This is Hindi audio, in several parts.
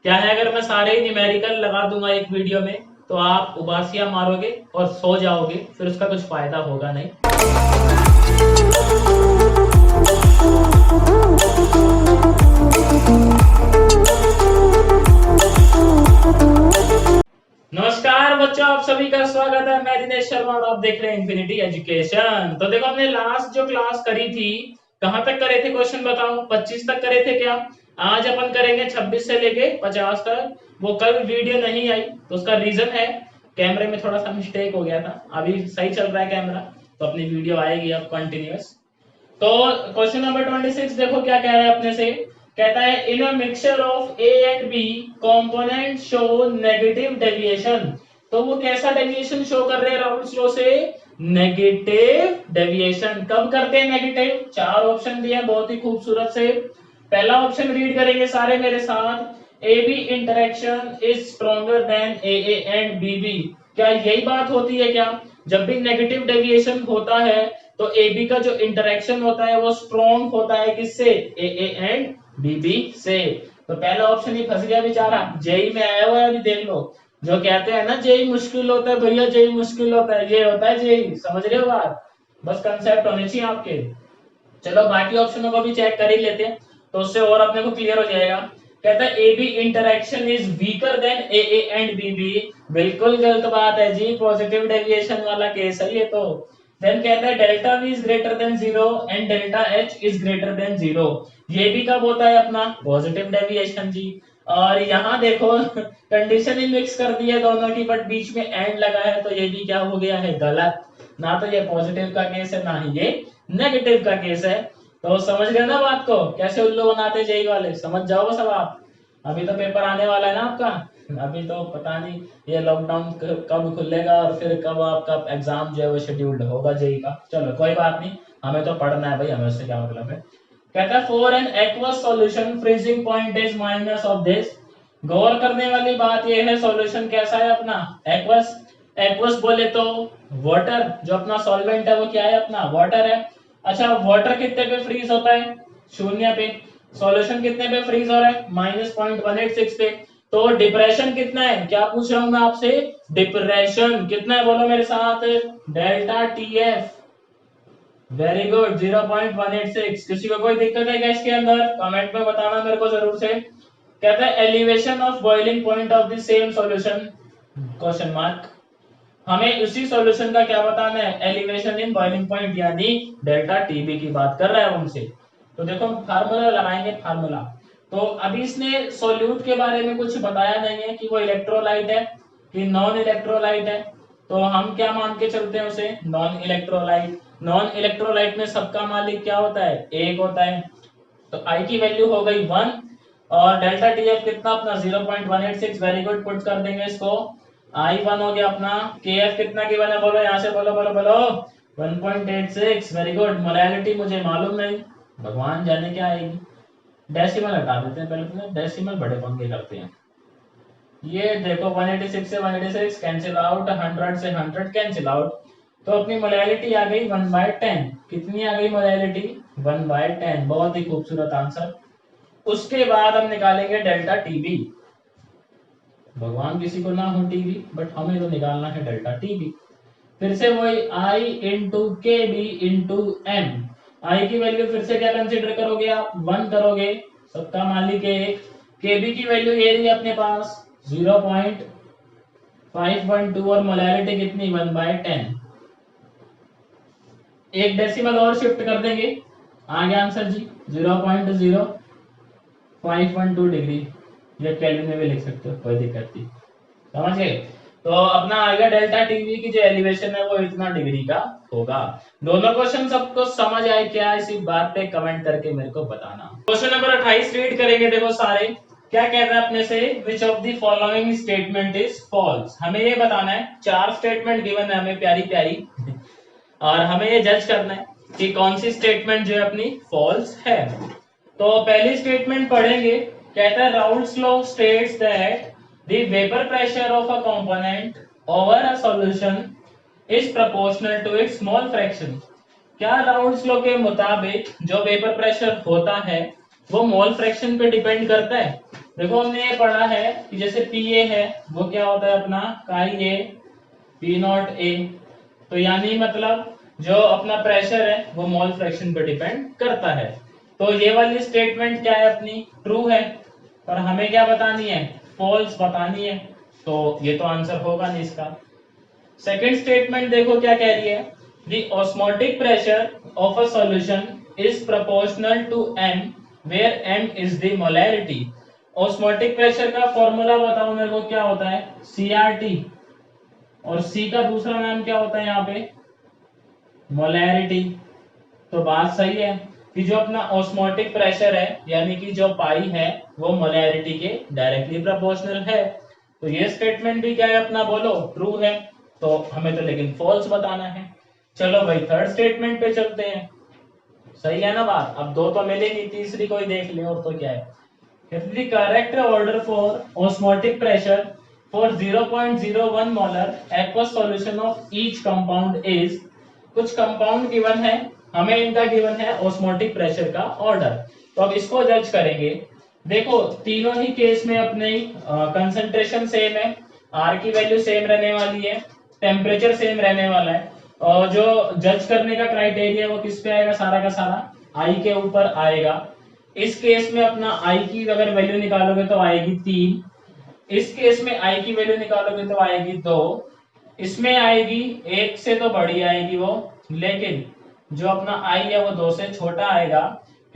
क्या है, अगर मैं सारे ही न्यूमेरिकल लगा दूंगा एक वीडियो में तो आप उबासियां मारोगे और सो जाओगे, फिर उसका कुछ फायदा होगा नहीं। नमस्कार बच्चों, आप सभी का स्वागत है। मैं दिनेश शर्मा और आप देख रहे हैं इन्फिनिटी एजुकेशन। तो देखो, हमने लास्ट जो क्लास करी थी, कहां तक करे थे क्वेश्चन बताओ? 25 तक करे थे क्या? आज अपन करेंगे 26 से लेके 50 तक। वो कल वीडियो नहीं आई तो उसका रीजन है कैमरे में थोड़ा सा मिस्टेक हो गया था। अभी सही चल रहा है कैमरा, तो अपनी वीडियो आएगी अब कंटिन्यूअस। तो क्वेश्चन नंबर 26 देखो क्या कह रहा है अपने से। कहता है in a mixture of A and B component show negative deviation. तो वो कैसा डेविएशन शो कर रहे हैं राउल्स लॉ से? Negative deviation. कब करते हैं नेगेटिव? चार ऑप्शन दिए बहुत ही खूबसूरत से। पहला ऑप्शन रीड करेंगे सारे मेरे साथ। A B interaction is stronger than A and B B. क्या यही बात होती है क्या? जब भी नेगेटिव डेविएशन होता है तो ए बी का जो इंटरेक्शन होता है वो स्ट्रॉन्ग होता है किससे? ए एंड बी बी से। तो पहला ऑप्शन ही फंस गया बेचारा। जेई में आया हुआ है, अभी देख लो। जो कहते हैं ना जेई मुश्किल होता है, भैया जेई मुश्किल होता है, ये होता है जेई। समझ रहे हो बात? बस कंसेप्ट होने चाहिए आपके। चलो बाकी ऑप्शनों को भी चेक कर ही लेते हैं, तो उससे और अपने को क्लियर हो जाएगा। कहता है A B interaction is weaker than A and B B. बिल्कुल गलत बात है जी, पॉजिटिव डेविएशन वाला केस है ये तो। देन कहता है delta V is greater than zero and delta H is greater than zero. ये भी कब होता है अपना? पॉजिटिव डेविएशन जी। और यहाँ देखो कंडीशन ही मिक्स कर दी है दोनों की, बट बीच में एंड लगा है, तो ये भी क्या हो गया है? गलत। ना तो ये पॉजिटिव का केस है, ना ही ये नेगेटिव का केस है। तो समझ गए ना बात को? कैसे उल्लू बनाते जेई वाले, समझ जाओ सब आप। अभी तो पेपर आने वाला है ना आपका। अभी तो पता नहीं ये लॉकडाउन कब खुलेगा और फिर कब आपका एग्जाम जो है वो शेड्यूल्ड होगा जेई का। चलो कोई बात नहीं, हमें तो पढ़ना है भाई, हमें उससे क्या मतलब है। कहता है for an aqueous solution freezing point is minus of this. गौर करने वाली बात यह है, सॉल्यूशन कैसा है अपना? एक्वस। एक्वस बोले तो वाटर, जो अपना सॉल्वेंट है वो क्या है अपना? वाटर है। अच्छा, वाटर कितने पे फ्रीज होता है? शून्य पे। सॉल्यूशन कितने पे फ्रीज हो रहा है? -0.186 पे। तो डिप्रेशन कितना है? क्या पूछ रहा हूं मैं आपसे? डिप्रेशन कितना है? बोलो मेरे साथ। Delta T F. Very good, 0.186। किसी को कोई दिक्कत है क्या इसके अंदर? कमेंट में बताना मेरे को जरूर से। कहता है elevation of boiling point of the same solution question mark. हमें उसी सॉल्यूशन का क्या बताना है? एलिवेशन इन बॉइलिंग पॉइंट, यानी डेल्टा टीबी की बात कर रहा है हमसे। तो देखो फार्मूला लगाएंगे, फार्मूला। तो अभी इसने सॉल्यूट के बारे में कुछ बताया नहीं है कि वो इलेक्ट्रोलाइट है कि नॉन इलेक्ट्रोलाइट है। तो हम क्या मान के चलते हैं उसे? Non electrolyte. नॉन इलेक्ट्रोलाइट में सबका मालिक क्या होता है? एक होता है। तो आई की वैल्यू हो गई 1 और डेल्टा टी एफ कितना अपना? 0.186। वेरी गुड, पुट कर देंगे इसको। आई 1 हो गया अपना। के एफ कितना की 1 है? बोलो यहाँ से, बोलो बोलो बोलो। 1.86। Very good. मोलैलिटी मुझे मालूम नहीं, भगवान जाने क्या आएगी। डेसिमल हटा देते हैं पहले, तो डेसिमल बड़े पंगे करते हैं। ये देखो 186 से 186 कैंसिल आउट, 100 से 100 कैंसिल आउट। तो अपनी मोलैलिटी आ गई 1/10। कितनी आ गई मोलैलिटी? 1/10। बहुत ही खूबसूरत आंसर। उसके बाद हम निकालेंगे डेल्टा टीबी। भगवान किसी को ना हो टीबी, बट हमें तो निकालना है डेल्टा टीबी। फिर से वही आई इंटू के बी इंटू एम। आई की वैल्यू फिर से क्या कंसिडर करोगे आप? 1 करोगे, सबका मालिक है एक। के बी की वैल्यू ये रही अपने पास 0.512 और मोलैलिटी कितनी? 1/10। एक डेसिमल और शिफ्ट कर देंगे, आ गया आंसर जी 0.0512 डिग्री। या केल्विन में भी लिख सकते हो, कोई दिक्कत नहीं। समझ गए? तो अपना आएगा डेल्टा टीवी की जो एलिवेशन है वो इतना डिग्री का होगा। दोनों क्वेश्चन सबको समझ आए क्या? इसी बात पे कमेंट करके मेरे को बताना। क्वेश्चन नंबर 28 रीड करेंगे, देखो सारे। क्या कह रहा है अपने से? Which of the following statement is false. हमें ये बताना है, चार स्टेटमेंट गिवन है हमें प्यारी प्यारी और हमें ये जज करना है कि कौन सी स्टेटमेंट जो है अपनी फॉल्स है। तो पहली स्टेटमेंट पढ़ेंगे। कहता है Raoult's law states that the vapour pressure of a component over a solution is proportional to its mole fraction. क्या राउल्स लॉ के मुताबिक जो वेपर प्रेशर होता है वो मोल फ्रैक्शन पे डिपेंड करता है? देखो हमने ये पढ़ा है कि जैसे पीए है वो क्या होता है अपना काई ए पी नॉट ए, तो यानी मतलब जो अपना प्रेशर है वो मोल फ्रैक्शन पे डिपेंड करता है। तो ये वाली स्टेटमेंट क्या है अपनी ट्रू है, और हमें क्या बतानी है फॉल्स बतानी है, तो ये तो आंसर होगा नहीं इसका। सेकेंड स्टेटमेंट देखो क्या कह रही है, the osmotic pressure of a solution is proportional to m where m is the molarity. Osmotic pressure का फॉर्मूला बताओ मेरे को क्या होता है CRT, और C का दूसरा नाम क्या होता है यहाँ पे मोलैरिटी। तो बात सही है कि जो अपना ऑस्मोटिक प्रेशर है यानी कि जो पाई है वो मोलैरिटी के डायरेक्टली प्रोपोर्शनल है। तो ये स्टेटमेंट भी क्या है अपना बोलो ट्रू है, तो हमें तो लेकिन फॉल्स बताना है। चलो भाई थर्ड स्टेटमेंट पे चलते हैं, सही है ना बात, अब दो तो मिलेगी तीसरी कोई देख ले, और तो क्या है। If the correct order for osmotic pressure for 0.01 molar aqueous solution of each compound is, कुछ कंपाउंड गिवन है, हमें इनका गिवन है ऑस्मोटिक प्रेशर का ऑर्डर, तो अब इसको जज करेंगे। देखो तीनों ही केस में अपने कंसंट्रेशन सेम है, आर की वैल्यू सेम रहने वाली है, टेम्परेचर सेम रहने वाला है, और जो जज करने का क्राइटेरिया वो किस पे आएगा सारा का सारा आई के ऊपर आएगा। इस केस में अपना आई की अगर वैल्यू निकालोगे तो आएगी 3, इस केस में आई की वैल्यू निकालोगे तो आएगी 2, इसमें आएगी 1 से तो बड़ी आएगी वो, लेकिन जो अपना आई है वो 2 से छोटा आएगा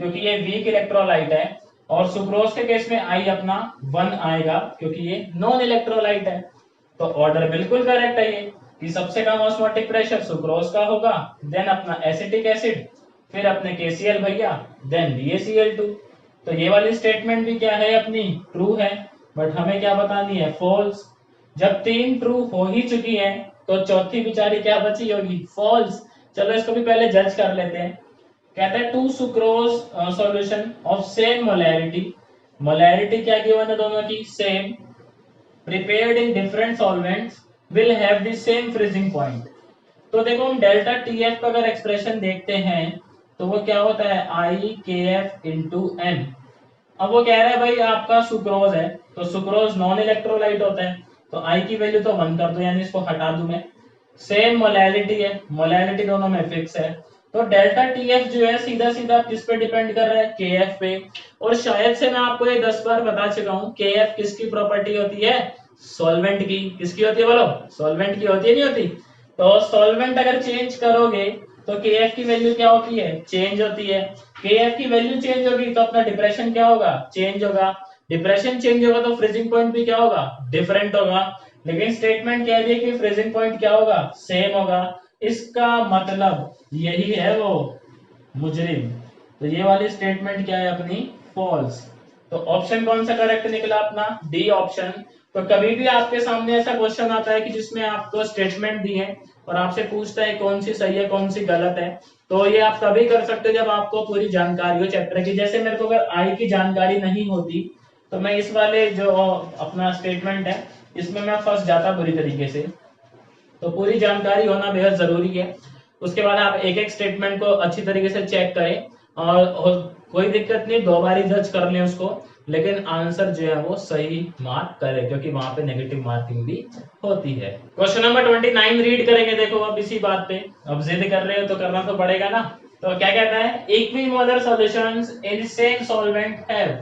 क्योंकि ये वीक इलेक्ट्रोलाइट है, और सुक्रोज के केस में आई अपना 1 आएगा क्योंकि ये नॉन इलेक्ट्रोलाइट है। तो ऑर्डर बिल्कुल करेक्ट है ये कि सबसे कम ऑस्मोटिक प्रेशर सुक्रोज का होगा, देन अपना एसिटिक एसिड, फिर अपने KCl भैया, देन BaCl2। तो ये वाली स्टेटमेंट भी क्या है अपनी ट्रू है, बट हमें क्या बतानी है फॉल्स। जब 3 ट्रू हो ही चुकी है तो चौथी बेचारी क्या बची होगी फॉल्स। चलो इसको भी पहले जज कर लेते हैं। कहता है two sucrose solution of same molarity, molarity क्या गिवन है दोनों की same, prepared in different solvents will have the same freezing point। तो देखो हम डेल्टा TF का अगर एक्सप्रेशन देखते हैं तो वो क्या होता है IKF इंटू M। अब वो कह रहा है भाई आपका सुक्रोज है, तो सुक्रोज नॉन इलेक्ट्रोलाइट होता है, तो I की वैल्यू तो 1 कर दो यानी इसको हटा दूं मैं। सेम मोलैरिटी है, मोलैरिटी दोनों में फिक्स है, तो डेल्टा TF जो है सीधा सीधा किस पे डिपेंड कर रहा है KF पे। और शायद से मैं आपको ये 10 बार बता चुका हूँ KF किसकी प्रॉपर्टी होती है सॉल्वेंट की, किसकी होती है बोलो सॉल्वेंट की होती है नहीं होती। तो सॉल्वेंट अगर चेंज करोगे तो KF की वैल्यू क्या होती है चेंज होती है, KF की वैल्यू चेंज होगी तो अपना डिप्रेशन क्या होगा चेंज होगा, डिप्रेशन चेंज होगा तो फ्रीजिंग पॉइंट भी क्या होगा डिफरेंट होगा। लेकिन स्टेटमेंट कह रही है कि फ्रीजिंग पॉइंट क्या होगा सेम होगा, इसका मतलब यही है वो मुजरिम। तो ये वाली स्टेटमेंट क्या है अपनी फॉल्स। तो ऑप्शन कौन सा करेक्ट निकला अपना डी ऑप्शन। तो कभी भी आपके सामने ऐसा क्वेश्चन आता है कि जिसमें आपको स्टेटमेंट दी है और आपसे पूछता है कौन सी सही है कौन सी गलत है, तो ये आप तभी कर सकते हो जब आपको पूरी जानकारी हो चैप्टर की। जैसे मेरे को अगर आई की जानकारी नहीं होती तो मैं इस वाले जो अपना स्टेटमेंट है इसमें मैं फंस जाता बुरी तरीके से। तो पूरी जानकारी होना बेहद जरूरी है, उसके बाद आप एक एक स्टेटमेंट को अच्छी तरीके से चेक करें, और कोई दिक्कत नहीं 2 बार जज कर लें उसको, लेकिन आंसर जो है वो सही मार्क करें क्योंकि वहां पे नेगेटिव मार्किंग भी होती है। क्वेश्चन नंबर 29 रीड करेंगे। देखो अब इसी बात पे अब जिद कर रहे हो तो करना तो पड़ेगा ना। तो क्या कहता है equimolar solutions in same solvent have.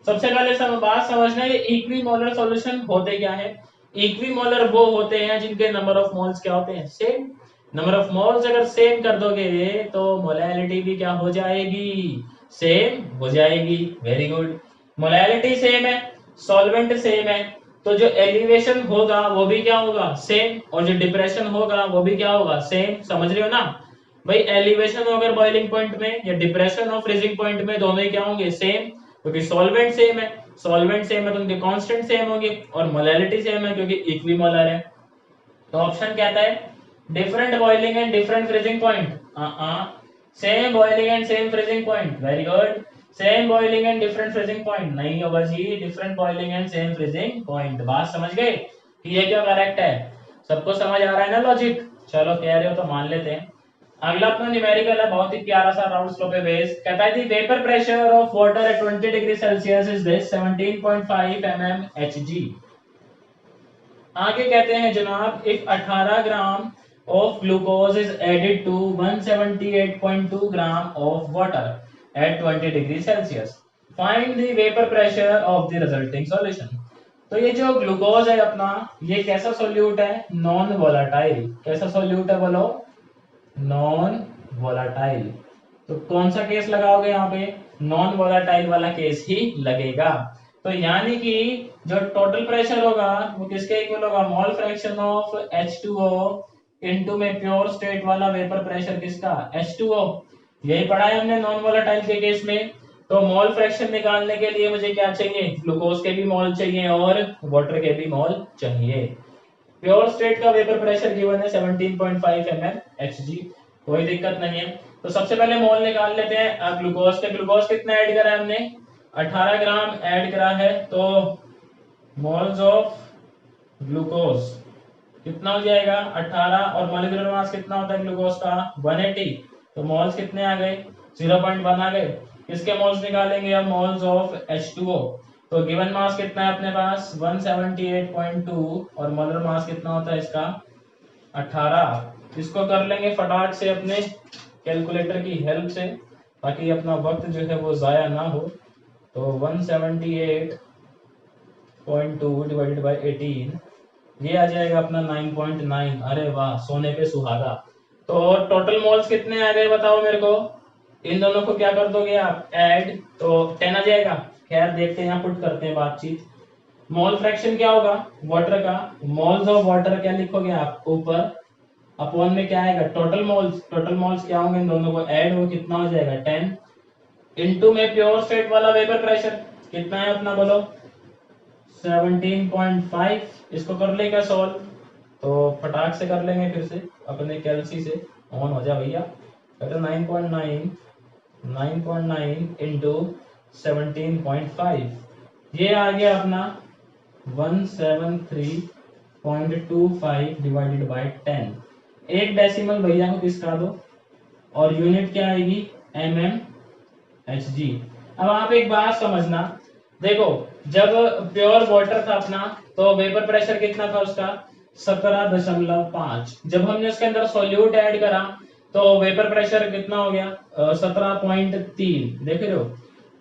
सबसे पहले बात समझना है इक्विमोलर सॉल्यूशन होते क्या है। इक्विमोलर वो होते हैं जिनके नंबर ऑफ मोल्स क्या होते हैं सेम। नंबर ऑफ मोल्स अगर सेम कर दोगे तो मोलैलिटी भी क्या हो जाएगी सेम हो जाएगी। वेरी गुड, मोलैलिटी सेम है सॉल्वेंट सेम है, तो जो एलिवेशन होगा वो भी क्या होगा सेम, और जो डिप्रेशन होगा वो भी क्या होगा सेम। समझ रहे हो ना भाई, एलिवेशन हो अगर बॉइलिंग पॉइंट में या डिप्रेशन हो फ्रीजिंग पॉइंट में दोनों ही क्या होंगे सेम, क्योंकि सॉल्वेंट सेम है, सॉल्वेंट सेम है तो उनके कांस्टेंट सेम होंगे, और मोलैलिटी सेम है क्योंकि इक्विमोलर है। तो ऑप्शन कहता है different boiling and different freezing point, same boiling and same freezing point. Very good, same boiling and different freezing point नहीं होगा जी, different boiling and same freezing point. बात समझ गए कि ये क्या करेक्ट है, सबको समझ आ रहा है ना लॉजिक। चलो कह रहे हो तो मान लेते हैं। अगला अपना न्यूमेरिकल है, बहुत ही प्यारा सा राउंड स्लो पे बेस। कहता है the vapour pressure of water at 20 degree Celsius is this 17.5 mmHg। आगे कहते हैं जनाब, if 18 gram of glucose is added to 178.2 gram of water at 20 degree Celsius, find the vapour pressure of the resulting solution. तो ये जो ग्लूकोज है अपना, ये कैसा सॉल्यूट है? Non volatile. कैसा सॉल्यूट है बोलो? Non volatile. तो कौन सा केस लगाओगे यहाँ पे? नॉन वोलाटाइल वाला केस ही लगेगा। तो यानी कि जो टोटल प्रेशर होगा वो किसके इक्वल होगा? मोल फ्रैक्शन ऑफ H2O इनटू में प्योर स्टेट वाला वेपर प्रेशर किसका? H2O। यही पढ़ा है हमने नॉन वोलाटाइल के केस में। तो मोल फ्रैक्शन निकालने के लिए मुझे क्या चाहिए? ग्लूकोज के भी मोल चाहिए और वाटर के भी मोल चाहिए। प्योर स्टेट का वेपर प्रेशर गिवन है 17.5 mmHg, कोई दिक्कत नहीं है। तो सबसे पहले मोल निकाल लेते हैं ग्लूकोज के। ग्लूकोज कितना ऐड करा है हमने? 18 ग्राम ऐड करा है। तो मोल्स ऑफ ग्लूकोज कितना हो जाएगा? 18। और मॉलिक्यूलर मास कितना होता है ग्लूकोज का? 180। तो मोल्स कितने आ गए? 0.1 आ गए। किसके मोल्स निकालेंगे अब? Moles of H2O। तो गिवन मास कितना है अपने पास? 178.2 और मोलर मास कितना होता है इसका? 18। इसको कर लेंगे फटाक से अपने कैलकुलेटर की हेल्प से, ताकि अपना वक्त जो है वो जाया ना हो। तो 178.2 डिवाइडेड बाय 18, ये आ जाएगा अपना 9.9। अरे वाह, सोने पे सुहागा। तो टोटल मोल्स कितने आ गए बताओ मेरे को? इन दोनों को क्या कर दोगे आप? ऐड, तो 10 आ जाएगा। खैर देखते हैं, यहाँ पुट करते हैं बातचीत। मोल फ्रैक्शन क्या होगा वाटर का? मोल्स ऑफ वाटर क्या लिखोगे आप? ऊपर अपॉन में क्या आएगा? Total moles. टोटल मोल्स क्या होंगे? इन दोनों को ऐड हो कितना हो जाएगा? 10 इनटू में प्योर स्टेट वाला वेपर प्रेशर कितना है अपना बोलो? 17.5। इसको कर लेगा सॉल्व, तो फटाक से कर लेंगे फिर से अपने कैलसी से। ऑन हो जा भैया। 9.9 इंटू 17.5, ये आ गया अपना 173.25 डिवाइडेड बाय 10। एक डेसिमल भैया को किसका दो, और यूनिट क्या आएगी? mmHg। अब आप एक बात समझना, देखो जब प्योर वाटर था अपना, तो वेपर प्रेशर कितना था उसका? 17.5। जब हमने उसके अंदर सॉल्यूट ऐड करा तो वेपर प्रेशर कितना हो गया? 17.3। देख रहे हो?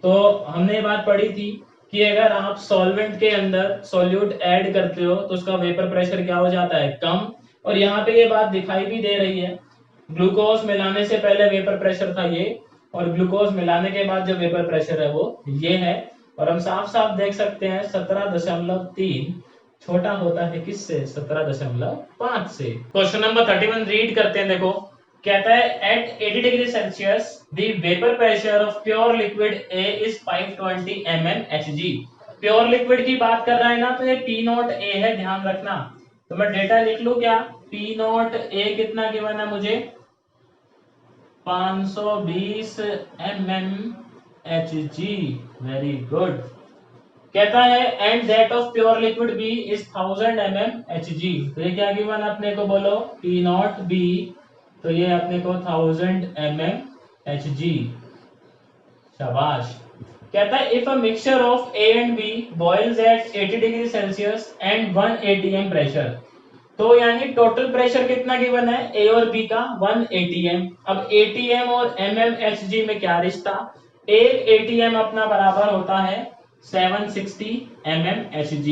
तो हमने ये बात पढ़ी थी कि अगर आप सॉल्वेंट के अंदर सॉल्यूट ऐड करते हो तो उसका वेपर प्रेशर क्या हो जाता है? कम। और यहाँ पे ये बात दिखाई भी दे रही है, ग्लूकोज मिलाने से पहले वेपर प्रेशर था ये, और ग्लूकोज मिलाने के बाद जो वेपर प्रेशर है वो ये है। और हम साफ साफ देख सकते हैं 17.3 छोटा होता है किससे? 17.5 से। क्वेश्चन नंबर 31 रीड करते हैं। देखो कहता है at 80 degree Celsius the vapour pressure of pure liquid A is 520 mmHg। Pure liquid की बात कर रहा है ना, तो ये P नॉट ए है, ध्यान रखना। तो मैं डेटा लिख लू क्या? P नॉट ए कितना गिवन है मुझे? 520 mmHg। Very good. कहता है and that of pure liquid B is 1000 mmHg। तो ये क्या गिवन अपने को बोलो? P नॉट बी, तो ये अपने को 1000 mmHg। शाबाश। कहता है if a mixture of A and B boils at 80 degree Celsius and 1 atm pressure, तो यानी टोटल प्रेशर कितना गिवन है A और B का? 1 atm। अब atm और mmHg में क्या रिश्ता? एक atm अपना बराबर होता है 760 mmHg।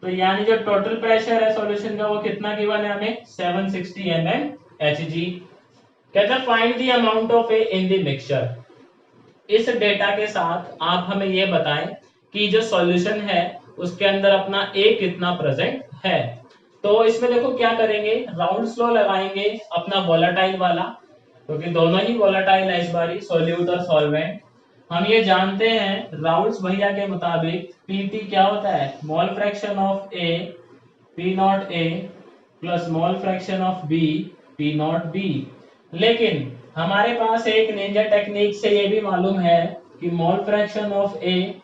तो यानी जो टोटल प्रेशर है सॉल्यूशन का वो कितना गिवन है हमें? 760 mmHg। कहता है find the amount of A in the mixture. इस डेटा के साथ आप हमें ये बताएं कि जो सॉल्यूशन है उसके अंदर अपना A कितना प्रेजेंट है। तो इसमें देखो क्या करेंगे, राउंड स्लो लगाएंगे अपना वोलेटाइल वाला, क्योंकि तो दोनों ही वोलेटाइल है इस बारी, सॉल्यूट और सॉल्वेंट। हम ये जानते हैं राउंड्स भैया के मुताबिक पीटी क्या होता है? Mole fraction of A P naught A plus mole fraction of B P naught B. लेकिन हमारे पास एक निंजा टेक्निक से ये भी मालूम है कि mole fraction of A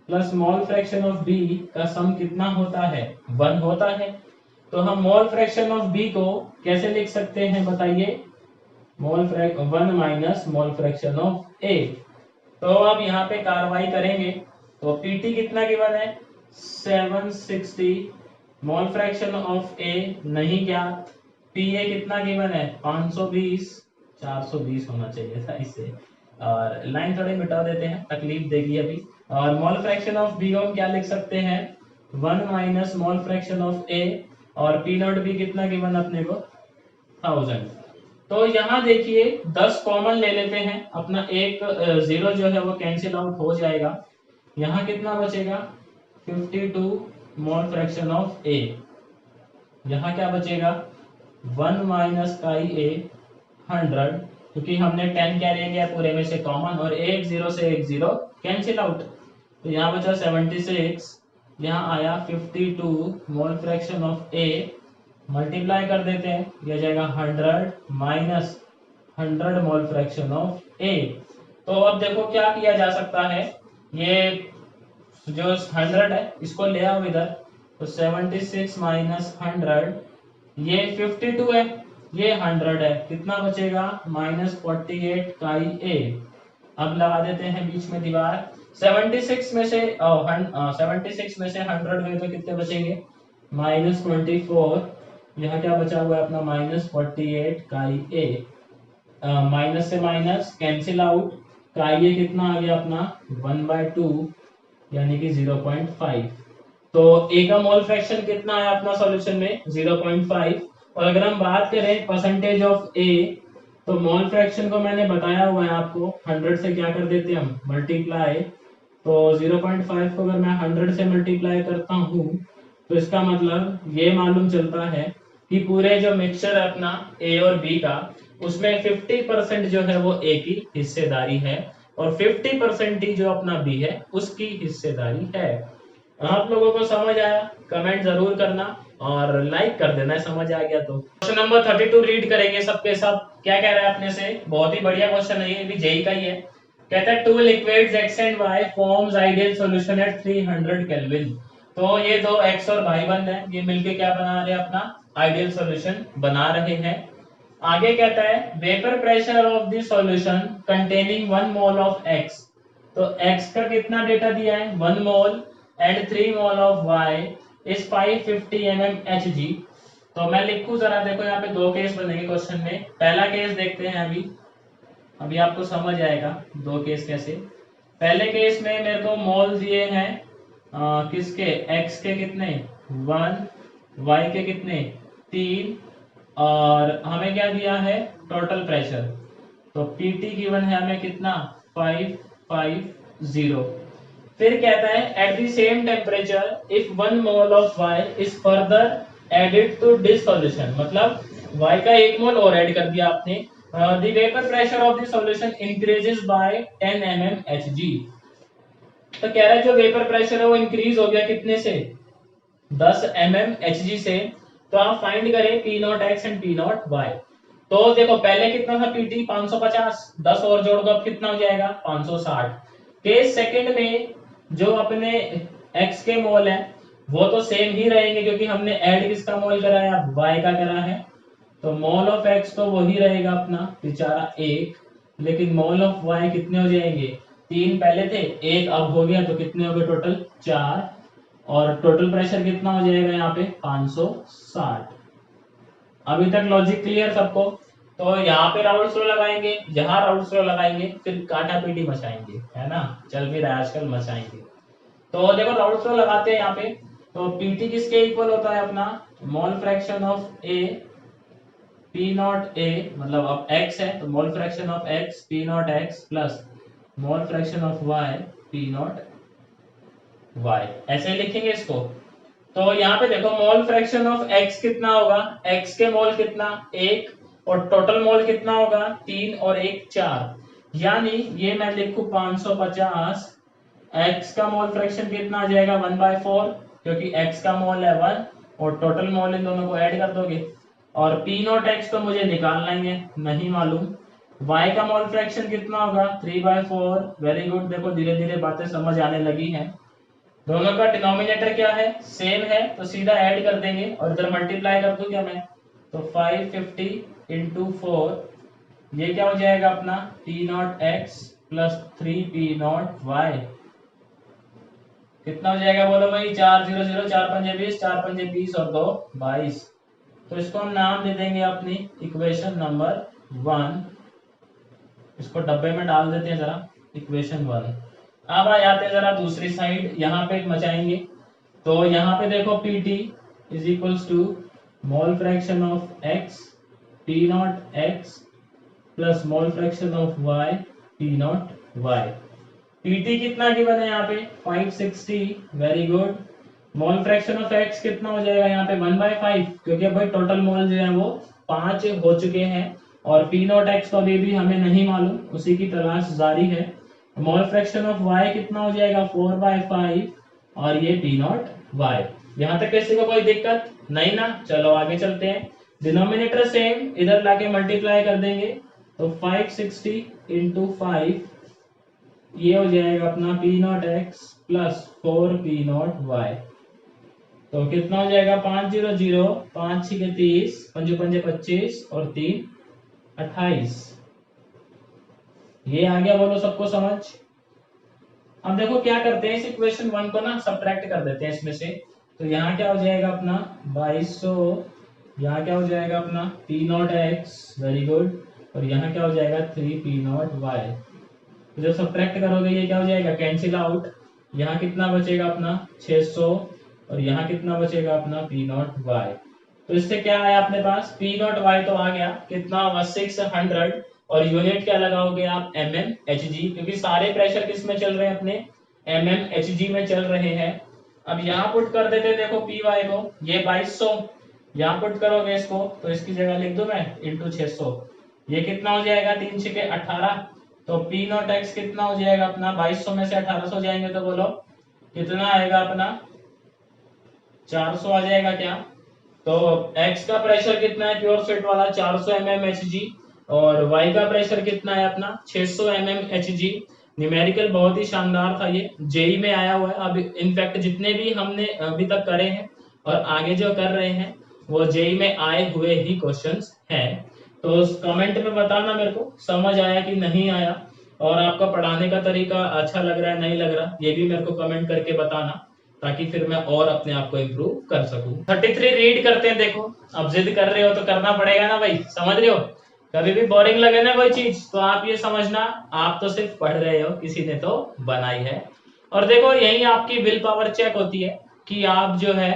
plus mole fraction of B का सम कितना होता है? 1 होता है। तो हम मोल फ्रैक्शन ऑफ बी को कैसे लिख सकते हैं बताइए? 1 माइनस मोल फ्रैक्शन ऑफ ए। तो अब यहाँ पे कार्रवाई करेंगे तो पीटी कितना गिवन है 760, मोल फ्रैक्शन ऑफ ए नहीं ज्ञात, पीए कितना गिवन है 520, 420 होना चाहिए था इससे, और लाइन थोड़ी मिटा देते हैं तकलीफ देगी अभी। और मोल फ्रैक्शन ऑफ बी हम क्या लिख सकते हैं 1 माइनस मोल फ्रैक्शन ऑफ ए, और पी नॉट भी कितना गिवन अपने को 1000। तो यहाँ देखिए 10 कॉमन ले लेते हैं, अपना एक जीरो जो है वो कैंसिल आउट हो जाएगा। यहाँ कितना बचेगा 52 मोल फ्रैक्शन ऑफ ए। यहाँ क्या बचेगा 1 माइनस काई ए 100, क्योंकि हमने 10 कैरी किया पूरे में से कॉमन, और एक जीरो से एक जीरो कैंसिल आउट, तो यहाँ बचा 76, यहाँ आया 52 मोल फ्रैक्शन ऑफ ए, मल्टीप्लाई कर देते हैं, यह जाएगा 100 माइनस 100 मोल फ्रैक्शन ऑफ ए। तो अब देखो क्या किया जा सकता है, ये जो 100 है इसको ले आओ इधर, तो 76 माइनस 100, ये 52 है, ये 100 है, कितना बचेगा -48 काई ए। अब लगा देते हैं बीच में दीवार, 76 में से 76 में से 100 गए तो कितने बचेंगे -24, यहाँ क्या बचा हुआ है अपना -48 काई ए, माइनस से माइनस कैंसिल आउट, काई ए कितना आ गया अपना 1/2 यानी कि 0.5। तो ए का मोल फ्रैक्शन कितना है अपना सॉल्यूशन में 0.5। और अगर हम बात करें परसेंटेज ऑफ ए, तो मोल फ्रैक्शन को मैंने बताया हुआ है आपको, 100 से क्या कर देते हैं हम मल्टीप्लाई, तो 0.5 को अगर मैं 100 से मल्टीप्लाई करता हूँ तो इसका मतलब ये मालूम चलता है कि पूरे जो मिक्सचर है अपना ए और बी का, उसमें 50% जो है वो ए की हिस्सेदारी है, और 50% ही जो अपना बी है उसकी हिस्सेदारी है। आप लोगों को समझ आया कमेंट जरूर करना और लाइक कर देना समझ आ गया तो। क्वेश्चन नंबर 32 रीड करेंगे सबके सब। क्या कह रहा है अपने से, बहुत ही बढ़िया क्वेश्चन है, ये भी जेई का ही है। कहता है two liquids x and y forms ideal solution at 300 kelvin. तो ये दो x और y बंद है, ये मिलके क्या बना रहे हैं अपना आइडियल सॉल्यूशन बना रहे हैं। आगे कहता है vapour pressure of the solution containing 1 mole of x। तो x का कितना डेटा दिया है 1 mole and 3 mole of y is 550 mmHg। तो मैं लिखूं जरा, देखो यहाँ पे दो केस बनेंगे क्वेश्चन में। पहला केस देखते हैं, अभी आपको समझ आएगा दो केस कैसे। पहले केस में मेरे को मोल दिए हैं किसके x के कितने 1, y के कितने 3, और हमें क्या दिया है टोटल प्रेशर, तो PT गिवन है हमें कितना 550। फिर कहता है at the same temperature if 1 mole of y is further added to this solution, मतलब y का 1 मोल और ऐड कर दिया आपने, the vapour pressure of the solution increases by 10 mmHg। तो कह रहा है जो वेपर प्रेशर है वो इंक्रीज हो गया कितने से 10 mmHg से। तो आप फाइंड करें P not x and P not y। तो देखो पहले कितना था PT 550, 10 और जोड़ दो अब कितना हो जाएगा 560। केस सेकंड में जो अपने x के मोल है वो तो सेम ही रहेंगे, क्योंकि हमने ऐड किसका मोल कराया y का करा है, तो मोल ऑफ x तो वही रहेगा अपना बेचारा 1, लेकिन मोल ऑफ y कितने हो जाएंगे 3 पहले थे 1 अब हो गया, तो कितने हो गए टोटल 4, और टोटल प्रेशर कितना हो जाएगा यहाँ पे 560। अभी तक लॉजिक क्लियर सबको। तो यहाँ पे राउल्ट्स लॉ लगाएंगे, जहां राउल्ट्स लॉ लगाएंगे फिर काटा पीटी मचाएंगे, है ना, चल भी रहा है आजकल मचाएंगे। तो देखो राउल्ट्स लॉ लगाते हैं यहाँ पे, तो पीटी किसके इक्वल होता है अपना मोल fraction of A P naught ए, मतलब अब x है तो मोल fraction of x P not x plus mole fraction of y P not y, ऐसे लिखेंगे इसको। तो यहाँ पे देखो मोल फ्रैक्शन ऑफ x कितना होगा, x के मोल कितना 1, और टोटल मोल कितना होगा 3 और 1 4, यानी ये मैं लिखूं 550। x का मोल फ्रैक्शन कितना आ जाएगा 1/4, क्योंकि x का मोल है 1 और टोटल मोल इन दोनों को ऐड कर दोगे, और P नॉट x तो मुझे निकालना ही है, नहीं मालूम। y का मोल फ्रैक्शन कितना होगा 3/4। वेरी गुड, देखो धीरे धीरे बातें समझ आने लगी हैं। दोनों का डिनोमिनेटर क्या है सेम है, तो सीधा ऐड कर देंगे, और इधर मल्टीप्लाई कर दूं क्या मैं, तो 550 इंटू 4 ये क्या हो जाएगा अपना P naught X plus 3p0 y, कितना हो जाएगा बोलो भाई, 400, 4 पंजे 20, 4 पंजे 20 और 2 22। तो इसको हम नाम दे देंगे अपनी इक्वेशन नंबर 1, इसको डब्बे में डाल देते हैं जरा, इक्वेशन 1। अब आ जाते हैं जरा दूसरी साइड, यहाँ पे मचाएंगे। तो यहाँ पे देखो P T is equals to mole fraction of X P naught X plus mole fraction of Y P naught Y. PT कितना गिवन है यहाँ पे 560, very good. Mole fraction of X कितना हो जाएगा यहाँ पे 1/5, क्योंकि भाई टोटल मोल जो है वो 5 हो चुके हैं, और पी नॉट एक्स तो अभी भी हमें नहीं मालूम, उसी की तलाश जारी है। मोल फ्रैक्शन ऑफ वाई कितना हो जाएगा 4/5, और ये पी नॉट वाई। यहाँ तक किसी को कोई दिक्कत नहीं ना? चलो आगे चलते हैं। डिनोमिनेटर सेम, इधर लाके मल्टीप्लाई कर देंगे, तो 560 इंटू 5, ये हो जाएगा अपना P naught X plus 4p0y। तो कितना हो जाएगा 500, 5 6 30, 5 पंजे 25 और 3 28। ये आ गया, बोलो सबको समझ? अब देखो क्या करते हैं, इस इक्वेशन 1 को ना सब्ट्रैक्ट कर देते हैं इसमें से। तो यहाँ क्या हो जाएगा अपना 2200, यहाँ क्या हो जाएगा अपना P naught x, very good, और यहाँ क्या हो जाएगा 3p0y। तो जब सब्ट्रैक्ट करोगे ये क्या हो जाएगा, कैंसिल आउट। यहाँ कितना बचेगा अपना 600, और यहाँ कितना बचेगा अपना पी नॉट वाई। तो इससे क्या आया अपने पास, पी नॉट वाई तो आ गया, कितना होगा 600, और यूनिट क्या लगाओगे आप, mmHg, क्योंकि सारे प्रेशर किस में चल रहे हैं अपने, mmHg में चल रहे हैं। अब यहाँ पुट कर देते देखो पी वाई को, ये 2200 यहाँ पुट करोगे इसको, तो इसकी जगह लिख दो मैं इंटू 600, ये कितना हो जाएगा 3 6 18। तो पी नॉट एक्स कितना हो जाएगा अपना, 2200 में से 1800 जाएंगे तो बोलो कितना आएगा अपना, 400 आ जाएगा क्या? तो एक्स का प्रेशर कितना है प्योर स्वेट वाला, 400 mmHg, और वाई का प्रेशर कितना है अपना 600 mmHg। न्यूमेरिकल बहुत ही शानदार था, ये जेई में आया हुआ है। अब इनफैक्ट जितने भी हमने अभी तक करे हैं और आगे जो कर रहे हैं वो जेई में आए हुए ही क्वेश्चंस हैं। तो कमेंट में बताना मेरे को समझ आया कि नहीं आया, और आपका पढ़ाने का तरीका अच्छा लग रहा है नहीं लग रहा, ये भी मेरे को कमेंट करके बताना, ताकि फिर मैं और अपने आप को इम्प्रूव कर सकूं। 33 रीड करते हैं। देखो अब जिद कर रहे हो तो करना पड़ेगा ना भाई, समझ रहे हो? कभी भी बोरिंग लगे ना कोई चीज तो आप ये समझना आप तो सिर्फ पढ़ रहे हो, किसी ने तो बनाई है। और देखो यही आपकी विल पावर चेक होती है कि आप जो है,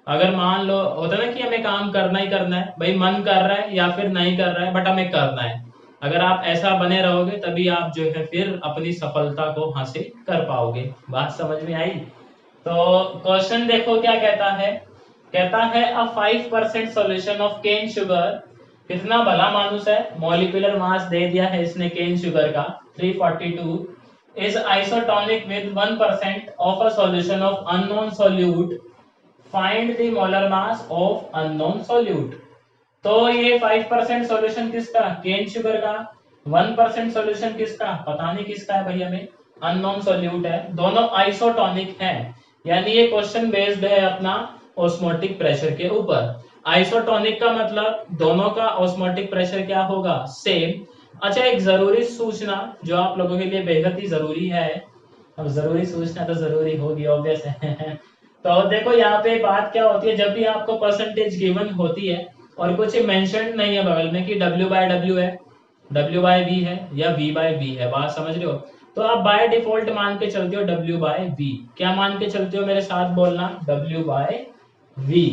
अगर मान लो होता है ना कि हमें काम करना ही करना है, भाई मन कर रहा है या फिर नहीं कर रहा है, बट हमें करना है। अगर आप ऐसा बने रहोगे तभी आप जो है फिर अपनी सफलता को हासिल कर पाओगे। बात समझ में आई? तो क्वेश्चन देखो क्या कहता है, कहता है अ 5% सॉल्यूशन ऑफ केन शुगर, कितना भला मानुस है, मॉलिक्यूलर मास दे दिया है इसने केन शुगर का 342, is isotonic with 1% of a solution of unknown solute, find the molar mass of unknown solute. तो ये 5% सॉल्यूशन किसका, केन शुगर का, 1% सॉल्यूशन किसका, पता नहीं किसका है भाई, हमें अननोन सॉल्यूट है, दोनों आइसोटोनिक हैं। यानी ये क्वेश्चन बेस्ड है अपना ऑस्मोटिक प्रेशर के ऊपर। आइसोटोनिक का मतलब दोनों का ऑस्मोटिक प्रेशर क्या होगा, सेम। अच्छा एक जरूरी सूचना जो आप लोगों के लिए बेहद ही जरूरी है, अब जरूरी सूचना तो जरूरी होगी ऑब्वियस है तो देखो यहाँ पे बात क्या होती है, जब भी आपको परसेंटेज गिवन होती है और कुछ मेंशन नहीं है बगल में कि W/W है, W/V है या V/V है, बात समझ रहे हो? तो आप बाय डिफॉल्ट मान के चलते हो W/V। क्या मान के चलते हो, मेरे साथ बोलना, W/V।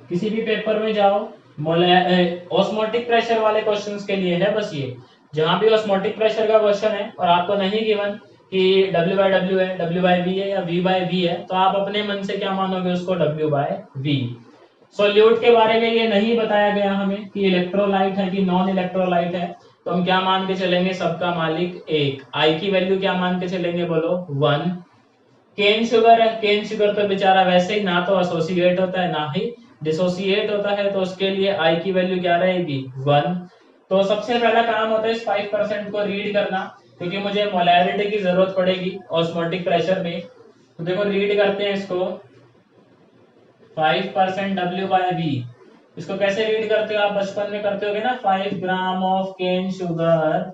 किसी भी पेपर में जाओ, ऑस्मोटिक प्रेशर वाले क्वेश्चंस के लिए है बस ये, जहां भी ऑस्मोटिक प्रेशर का क्वेश्चन है और आपको नहीं गिवन कि W/W है, W/V है या V/V है, तो आप अपने मन से क्या मानोगे उसको, W/V। सोल्यूट के बारे में ये नहीं बताया गया हमें कि इलेक्ट्रोलाइट है कि नॉन इलेक्ट्रोलाइट है, तो हम क्या मान के चलेंगे, सबका मालिक एक। आई की वैल्यू क्या मान के चलेंगे बोलो, 1। केन शुगर है, केन शुगर तो बेचारा वैसे ही ना तो एसोसिएट होता है ना ही डिसोसिएट होता है, तो उसके लिए आई की वैल्यू क्या रहेगी, 1। तो सबसे पहला काम होता है इस 5% को रीड करना, क्योंकि मुझे मोलैरिटी की जरूरत पड़ेगी ऑस्मोटिक प्रेशर में। तो देखो रीड करते हैं इसको, 5% W/V, इसको कैसे रीड करते हो आप, बचपन में करते होगे ना, 5 gram of cane sugar,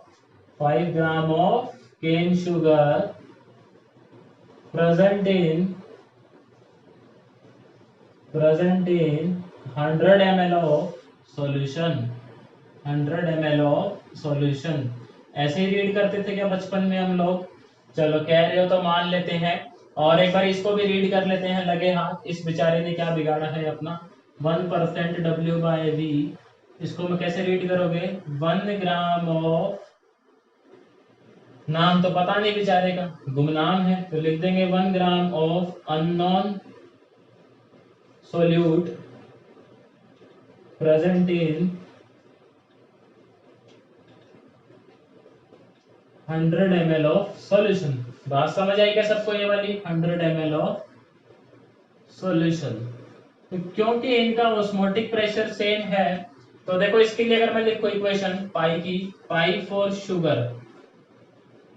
5 gram of cane sugar present in 100 ml of solution, 100 ml of solution. ऐसे ही रीड करते थे क्या बचपन में हम लोग? चलो कह रहे हो तो मान लेते हैं, और एक बार इसको भी रीड कर लेते हैं लगे हाथ। इस बेचारे ने क्या बिगाड़ा है अपना, 1% W/V। इसको मैं कैसे रीड करोगे, 1 ग्राम ऑफ, नाम तो पता नहीं बेचारे का, गुमनाम है, तो लिख देंगे 1 gram of unknown solute present in 100 ml of solution. बात समझ आई क्या सबको ये वाली, 100 ml ऑफ सॉल्यूशन। तो क्योंकि इनका ऑस्मोटिक प्रेशर सेम है, तो देखो इसके लिए अगर मैं लिखूं इक्वेशन पाई की, पाई फॉर शुगर,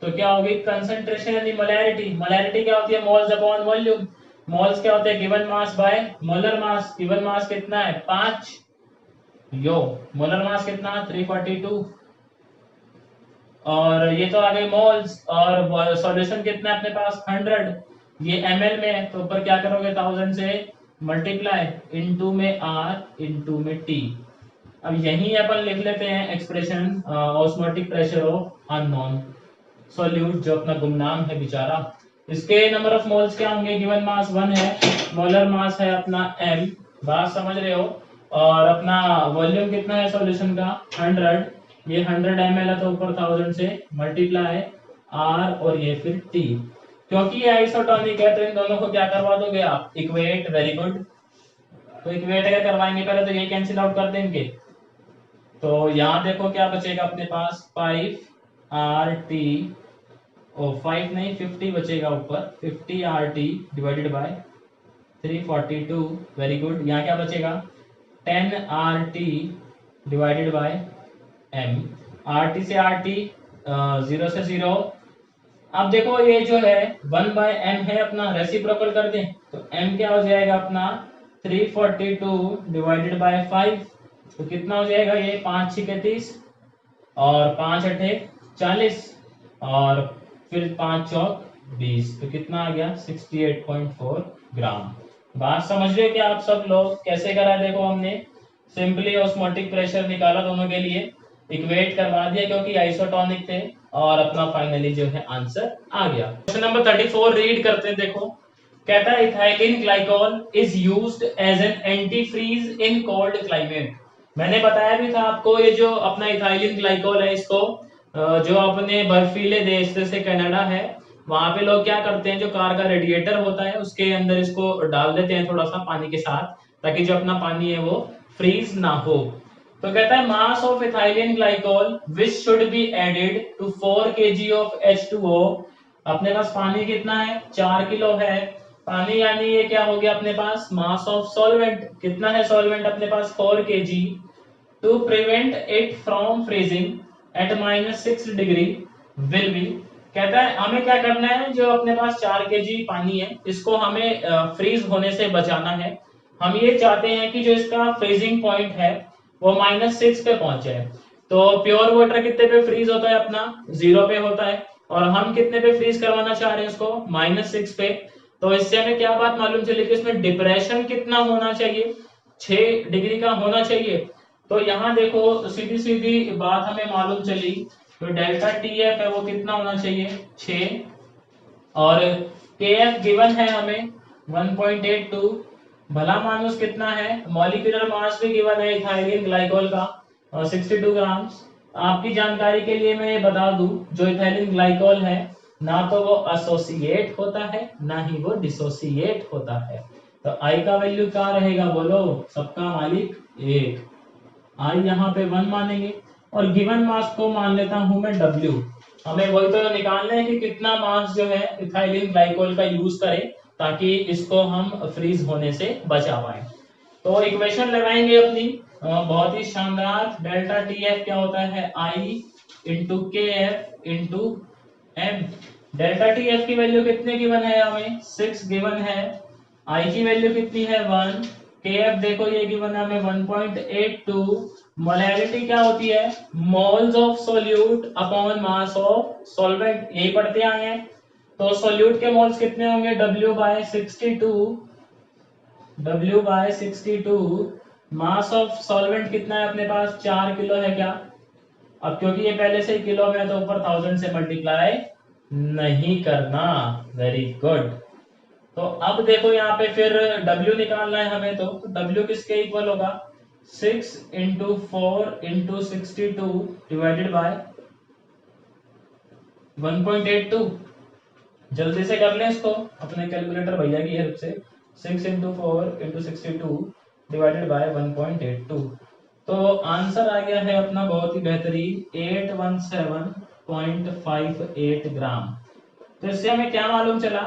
तो क्या होगी, कंसंट्रेशन यानी मोलैरिटी, मोलैरिटी क्या होती है, मोल्स अपॉन वॉल्यूम, मोल्स क्या होते हैं, given mass by molar mass, given mass कितना है 5, यो मोलर मास कितना 342, और ये तो आ गई मोल्स, और सॉल्यूशन कितना है अपने पास 100, ये ml में है, तो ऊपर क्या करोगे 1000 से मल्टीप्लाई, इनटू में r इनटू में t। अब यही अपन लिख लेते हैं expression osmotic pressure of unknown solute, जो अपना गुमनाम है बेचारा। इसके नंबर ऑफ मोल्स क्या होंगे, गिवन मास 1 है, मोलर मास है अपना m, बात समझ रहे हो, और अपना वॉल्यूम कितना है सॉल्यूशन का 100, ये 100 ml है तो ऊपर 1000 से मल्टीप्लाई r और ये फिर t। क्योंकि ये आइसोटोनिक है तो इन दोनों को क्या करवा दोगे आप, इक्वेट, वेरी गुड। तो इक्वेट अगर करवाएंगे पहले तो ये कैंसिल आउट कर देंगे, तो यहाँ देखो क्या बचेगा अपने पास 5RT, ओ 5 नहीं 50 बचेगा ऊपर, 50RT divided by 342, very good. यहाँ क्या बचेगा 10RT divided by M, RT से RT 0 से 0। अब देखो ये जो है 1/m है अपना, रेसिप्रोकल कर दें तो m क्या हो जाएगा अपना 342 डिवाइडेड बाय 5, तो कितना हो जाएगा ये 5 6 30 और 5 8 40 और फिर 5 चौक 20, तो कितना आ गया 68.4 ग्राम। बात समझ रहे हो कि आप सब लोग कैसे करा, देखो हमने सिंपली ऑस्मोटिक प्रेशर निकाला दोनों के लिए, इक्वेट करवा दिया क्योंकि आइसोटोनिक थे, और अपना फाइनली जो है आंसर आ गया। क्वेश्चन नंबर 34 रीड करते हैं, देखो कहता है ethylene glycol is used as an antifreeze in cold climate. मैंने बताया भी था आपको, ये जो अपना इथाइलिन ग्लाइकोल है, इसको जो अपने बर्फीले देश जैसे कनाडा है, वहां पे लोग क्या करते हैं, जो कार का रेडिएटर होता है उसके अंदर इसको डाल देते हैं थोड़ा सा पानी के साथ, ताकि जो अपना पानी है वो फ्रीज ना हो। तो कहता है mass of ethylene glycol which should be added to 4 kg of H2O। अपने पास पानी कितना है 4 किलो है पानी, यानी ये क्या हो गया अपने पास मास ऑफ सॉल्वेंट, कितना है सॉल्वेंट अपने पास 4 kg। To prevent it from freezing at -6 degree will be, कहता है हमें क्या करना है, जो अपने पास 4 kg पानी है इसको हमें फ्रीज होने से बचाना है। हम ये चाहते हैं कि जो इसका फ्रीजिंग पॉइंट है वो -6 पे पहुंचे। तो प्योर वाटर कितने पे फ्रीज होता है अपना 0 पे होता है, और हम कितने पे फ्रीज करवाना चाह रहे हैं उसको -6 पे। तो इससे हमें क्या बात मालूम चली कि इसमें डिप्रेशन कितना होना चाहिए, 6 डिग्री का होना चाहिए। तो यहाँ देखो सीधी सीधी बात हमें मालूम चली, तो डेल्टा TF है वो कितना होना चाहिए 6, और KF गिवन है हमें 1.82, भला मानुस कितना है, मॉलिक्यूलर मास भी गिवन है इथाइलिन ग्लाइकोल का 62 ग्राम। आपकी जानकारी के लिए मैं ये बता दूं, जो इथाइलिन ग्लाइकोल है ना तो वो एसोसिएट होता है ना ही वो डिसोसिएट होता है। तो आई का वैल्यू क्या रहेगा बोलो, सबका मालिक एक, आई यहाँ पे 1 मानेंगे, और गिवन मास को मान लेता हूं मैं W। हमें वही तो निकालना है कि कितना मास जो है इथाइलिन ग्लाइकोल का यूज करें ताकि इसको हम फ्रीज होने से बचा पाए। तो इक्वेशन लगाएंगे अपनी बहुत ही शानदार, डेल्टा TF क्या होता है I into KF into M। Delta TF की वैल्यू कितने गिवन है हमें 6 गिवन है, I की वैल्यू कितनी है 1, KF देखो ये गिवन है हमें 1.82। मोलैलिटी क्या होती है, moles of solute upon mass of solvent, यही पढ़ते आए हैं। तो सोल्यूट के मोल्स कितने होंगे, W/62, मास ऑफ सॉल्वेंट कितना है अपने पास, 4 किलो है क्या। अब क्योंकि ये पहले से ही किलो में है तो ऊपर 1000 से मल्टीप्लाई नहीं करना। Very good. तो अब देखो यहाँ पे फिर W निकालना है हमें, तो W किसके इक्वल होगा, 6 इंटू 4 इंटू 62 डिवाइडेड बाय 1.82। जल्दी से कर लें इसको अपने कैलकुलेटर भैया की हेल्प से। 6 इंटू 4 इंटू 62 डिवाइडेड बाय 1.82। तो आंसर आ गया है अपना बहुत ही बेहतरीन 817.58 ग्राम। तो इससे हमें क्या मालूम चला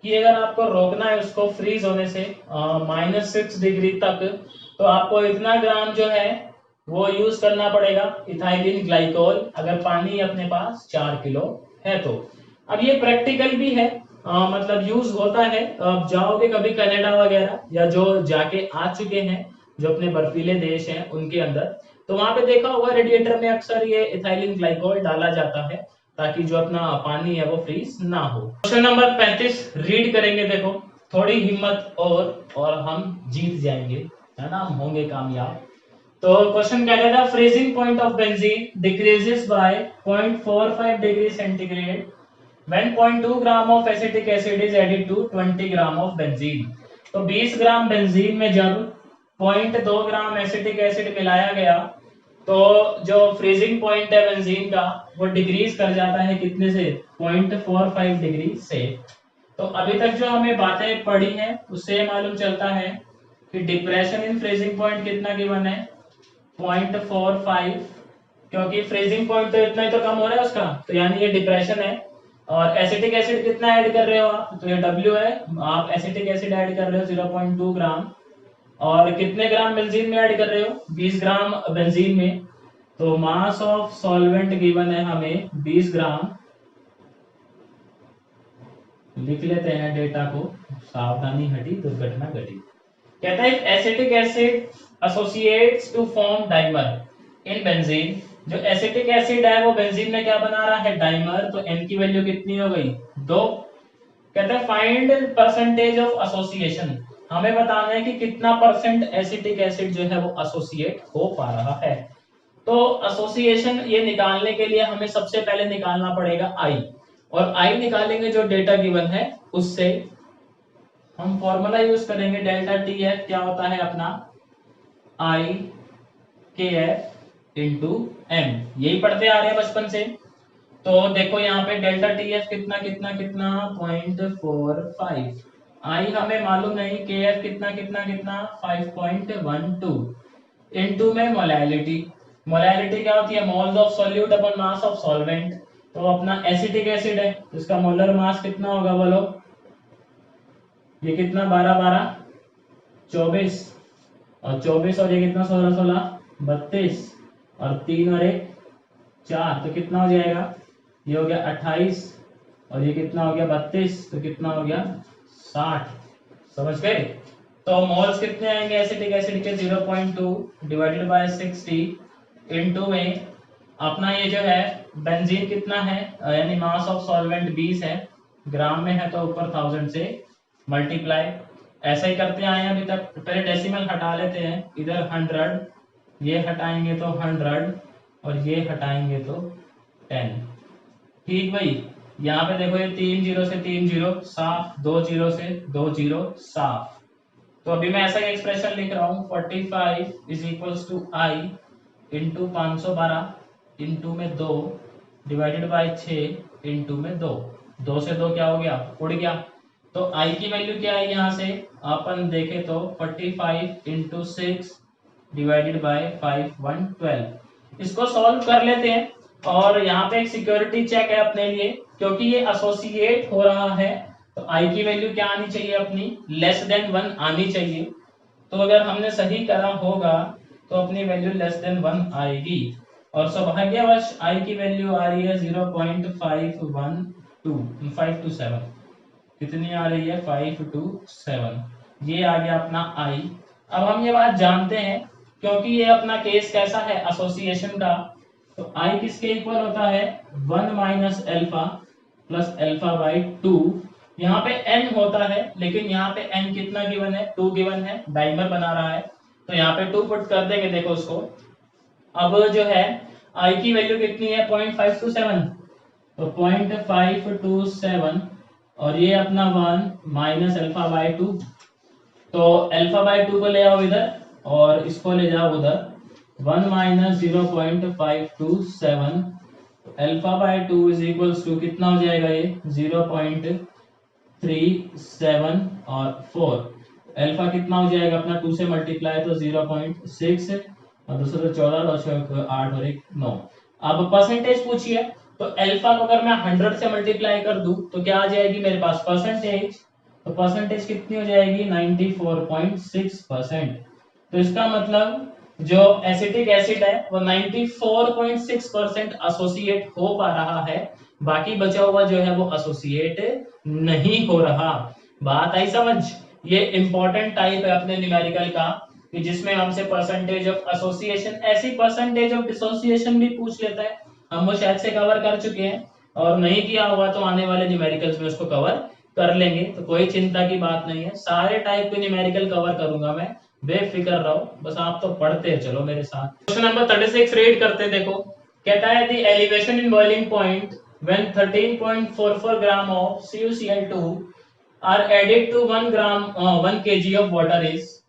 कि अगर आपको रोकना है उसको फ्रीज होने से -6 डिग्री तक, तो आपको इतना ग्राम जो है वो यूज करना पड़ेगा इथाइलिन ग्लाइकोल, अगर पानी अपने पास 4 किलो है तो। अब ये प्रैक्टिकल भी है, मतलब यूज होता है। अब जाओगे कभी कनाडा वगैरह या जो जाके आ चुके हैं जो अपने बर्फीले देश हैं उनके अंदर, तो वहां पे देखा होगा रेडिएटर में अक्सर ये इथाइलिन ग्लाइकोल डाला जाता है ताकि जो अपना पानी है वो फ्रीज ना हो। क्वेश्चन नंबर 35 रीड करेंगे। देखो थोड़ी हिम्मत और हम जीत जाएंगे, है ना, हम होंगे कामयाब। तो क्वेश्चन कह रहा था freezing point of benzene decreases by 0.45 degree centigrade when 0.2 gram of acetic acid is added to 20 gram of benzene. तो 20 ग्राम बेंजीन में जब 0.2 ग्राम एसिटिक एसिड मिलाया गया तो जो फ्रीजिंग पॉइंट है बेंजीन का वो डिक्रीज कर जाता है कितने से, 0.45 डिग्री से। तो अभी तक जो हमें बातें पढ़ी हैं उससे मालूम चलता है कि डिप्रेशन इन फ्रीजिंग पॉइंट कितना गिवन है, 0.45, क्योंकि फ्रीजिंग पॉइंट तो इतना ही तो कम हो रहा है उसका, तो यानी ये डिप्रेशन है। और एसिटिक एसिड कितना ऐड कर रहे हो आप, तो ये W है, आप एसिटिक एसिड ऐड कर रहे हो 0.2 ग्राम, और कितने ग्राम बेंजीन में ऐड कर रहे हो, 20 ग्राम बेंजीन में। तो मास ऑफ सॉल्वेंट गिवन है हमें 20 ग्राम। लिख लेते हैं डेटा को, सावधानी हटी दुर्घटना घटी। कहता है acetic acid associates to form dimer in benzene, जो एसिटिक एसिड है वो बेंजीन में क्या बना रहा है, डाइमर। तो N की वैल्यू कितनी हो गई, 2। कहता है फाइंड परसेंटेज ऑफ एसोसिएशन, हमें बताना है कि कितना परसेंट एसिटिक एसिड जो है वो एसोसिएट हो पा रहा है। तो एसोसिएशन ये निकालने के लिए हमें सबसे पहले निकालना पड़ेगा I, और I निकालेंगे जो डेटा गिवन है उससे। हम फॉर्मूला यूज करेंगे डेल्टा TF, क्या होता है अपना IKF इंटू M, यही पढ़ते आ रहे हैं बचपन से। तो देखो यहाँ पे डेल्टा TF कितना कितना कितना 0.45, I हमें मालूम नहीं, KF कितना कितना कितना 5.12 इनटू में मोलैलिटी। मोलैलिटी क्या होती है, moles of solute upon mass of solvent. तो अपना एसिटिक एसिड है, इसका मोलर मास कितना होगा बोलो, ये कितना 12 12 24, और 24 और ये कितना 16 16 32, और 3 और 1 4, तो कितना हो जाएगा, ये हो गया 28, और ये कितना हो गया 32, तो कितना हो गया 60। समझ गए। तो मोल्स कितने आएंगे एसिटिक एसिड के, 0.2 डिवाइडेड बाय 60 इनटू में अपना ये जो है बेंजीन कितना है, यानी मास ऑफ सॉल्वेंट 20 है, ग्राम में है तो ऊपर 1000 से मल्टीप्लाई। ऐसा ही करते आए हैं अभी तक। पहले डेसिमल हटा लेते हैं, इधर 100, ये हटाएंगे तो 100, और ये हटाएंगे तो 10। ठीक भाई, यहाँ पे देखो ये 3 0 से 3 0 साफ, 2 0 से 2 0 साफ। तो अभी मैं ऐसा ही एक्सप्रेशन लिख रहा हूँ 45 is equals to I into 512 into में 2 डिवाइडेड बाय 6 इंटू में 2। 2 से 2 क्या हो गया, उड़ गया। तो I की वैल्यू क्या है यहाँ से अपन देखें तो 45 इंटू 6 डिवाइडेड बाय 5 112। इसको सॉल्व कर लेते हैं, और यहाँ पे एक सिक्योरिटी चेक है अपने लिए, क्योंकि ये एसोसिएट हो रहा है तो I की वैल्यू क्या आनी चाहिए अपनी, लेस देन 1 आनी चाहिए। तो अगर हमने सही करा होगा तो अपनी वैल्यू लेस देन 1 आएगी, और सौभाग्यवश I की वैल्यू आ रही है 0.527, कितनी आ रही है 527, ये आ गया अपना I। अब हम ये बात जानते हैं, क्योंकि ये अपना केस कैसा है, एसोसिएशन का, तो आई किसके इक्वल होता है, 1 minus alpha plus alpha by 2। यहाँ पे n होता है, लेकिन यहाँ पे n कितना गिवन है, 2 गिवन है, डाइमर बना रहा है, तो यहाँ पे 2 पुट कर देंगे। देखो उसको, अब जो है आई की वैल्यू कितनी है, 0.527, तो 0.527 और ये अपना 1 माइनस एल्फा बाई 2, तो अल्फा बाय 2 को ले आओ इधर और इसको ले जाओ उधर, 1 minus 0.527 alpha by 2 is equals to कितना हो जाएगा, ये 0.37 और 4, अल्फा कितना हो जाएगा अपना, 2 से मल्टीप्लाई तो 0.6 और दूसरा तो 14, 2 6 8 और 1 9। अब परसेंटेज पूछिए, तो अल्फा को अगर मैं 100 से मल्टीप्लाई कर दूं तो क्या आ जाएगी मेरे पास परसेंटेज, तो परसेंटेज कितनी हो जाएगी, 94.6%। तो इसका मतलब जो एसिटिक एसिड है वो 94.6% एसोसिएट हो पा रहा है, बाकी बचा हुआ जो है वो एसोसिएट नहीं हो रहा। बात आई समझ? ये इंपॉर्टेंट टाइप है अपने न्यूमेरिकल का, कि जिसमें हमसे परसेंटेज ऑफ एसोसिएशन, ऐसी परसेंटेज ऑफ डिसोसिएशन भी पूछ लेता है। हम वो शायद से कवर कर चुके हैं, और नहीं किया हुआ तो आने वाले न्यूमेरिकल्स में उसको कवर कर लेंगे, तो कोई चिंता की बात नहीं है, सारे टाइप के न्यूमेरिकल कवर करूंगा मैं, बेफिक्र रहो, बस आप तो पढ़ते चलो मेरे साथ। क्वेश्चन नंबर 36 रीड करते हैं। देखो कहता है the elevation in boiling point when 13.44 gram of CuCl2 are added to 1 kg of water is.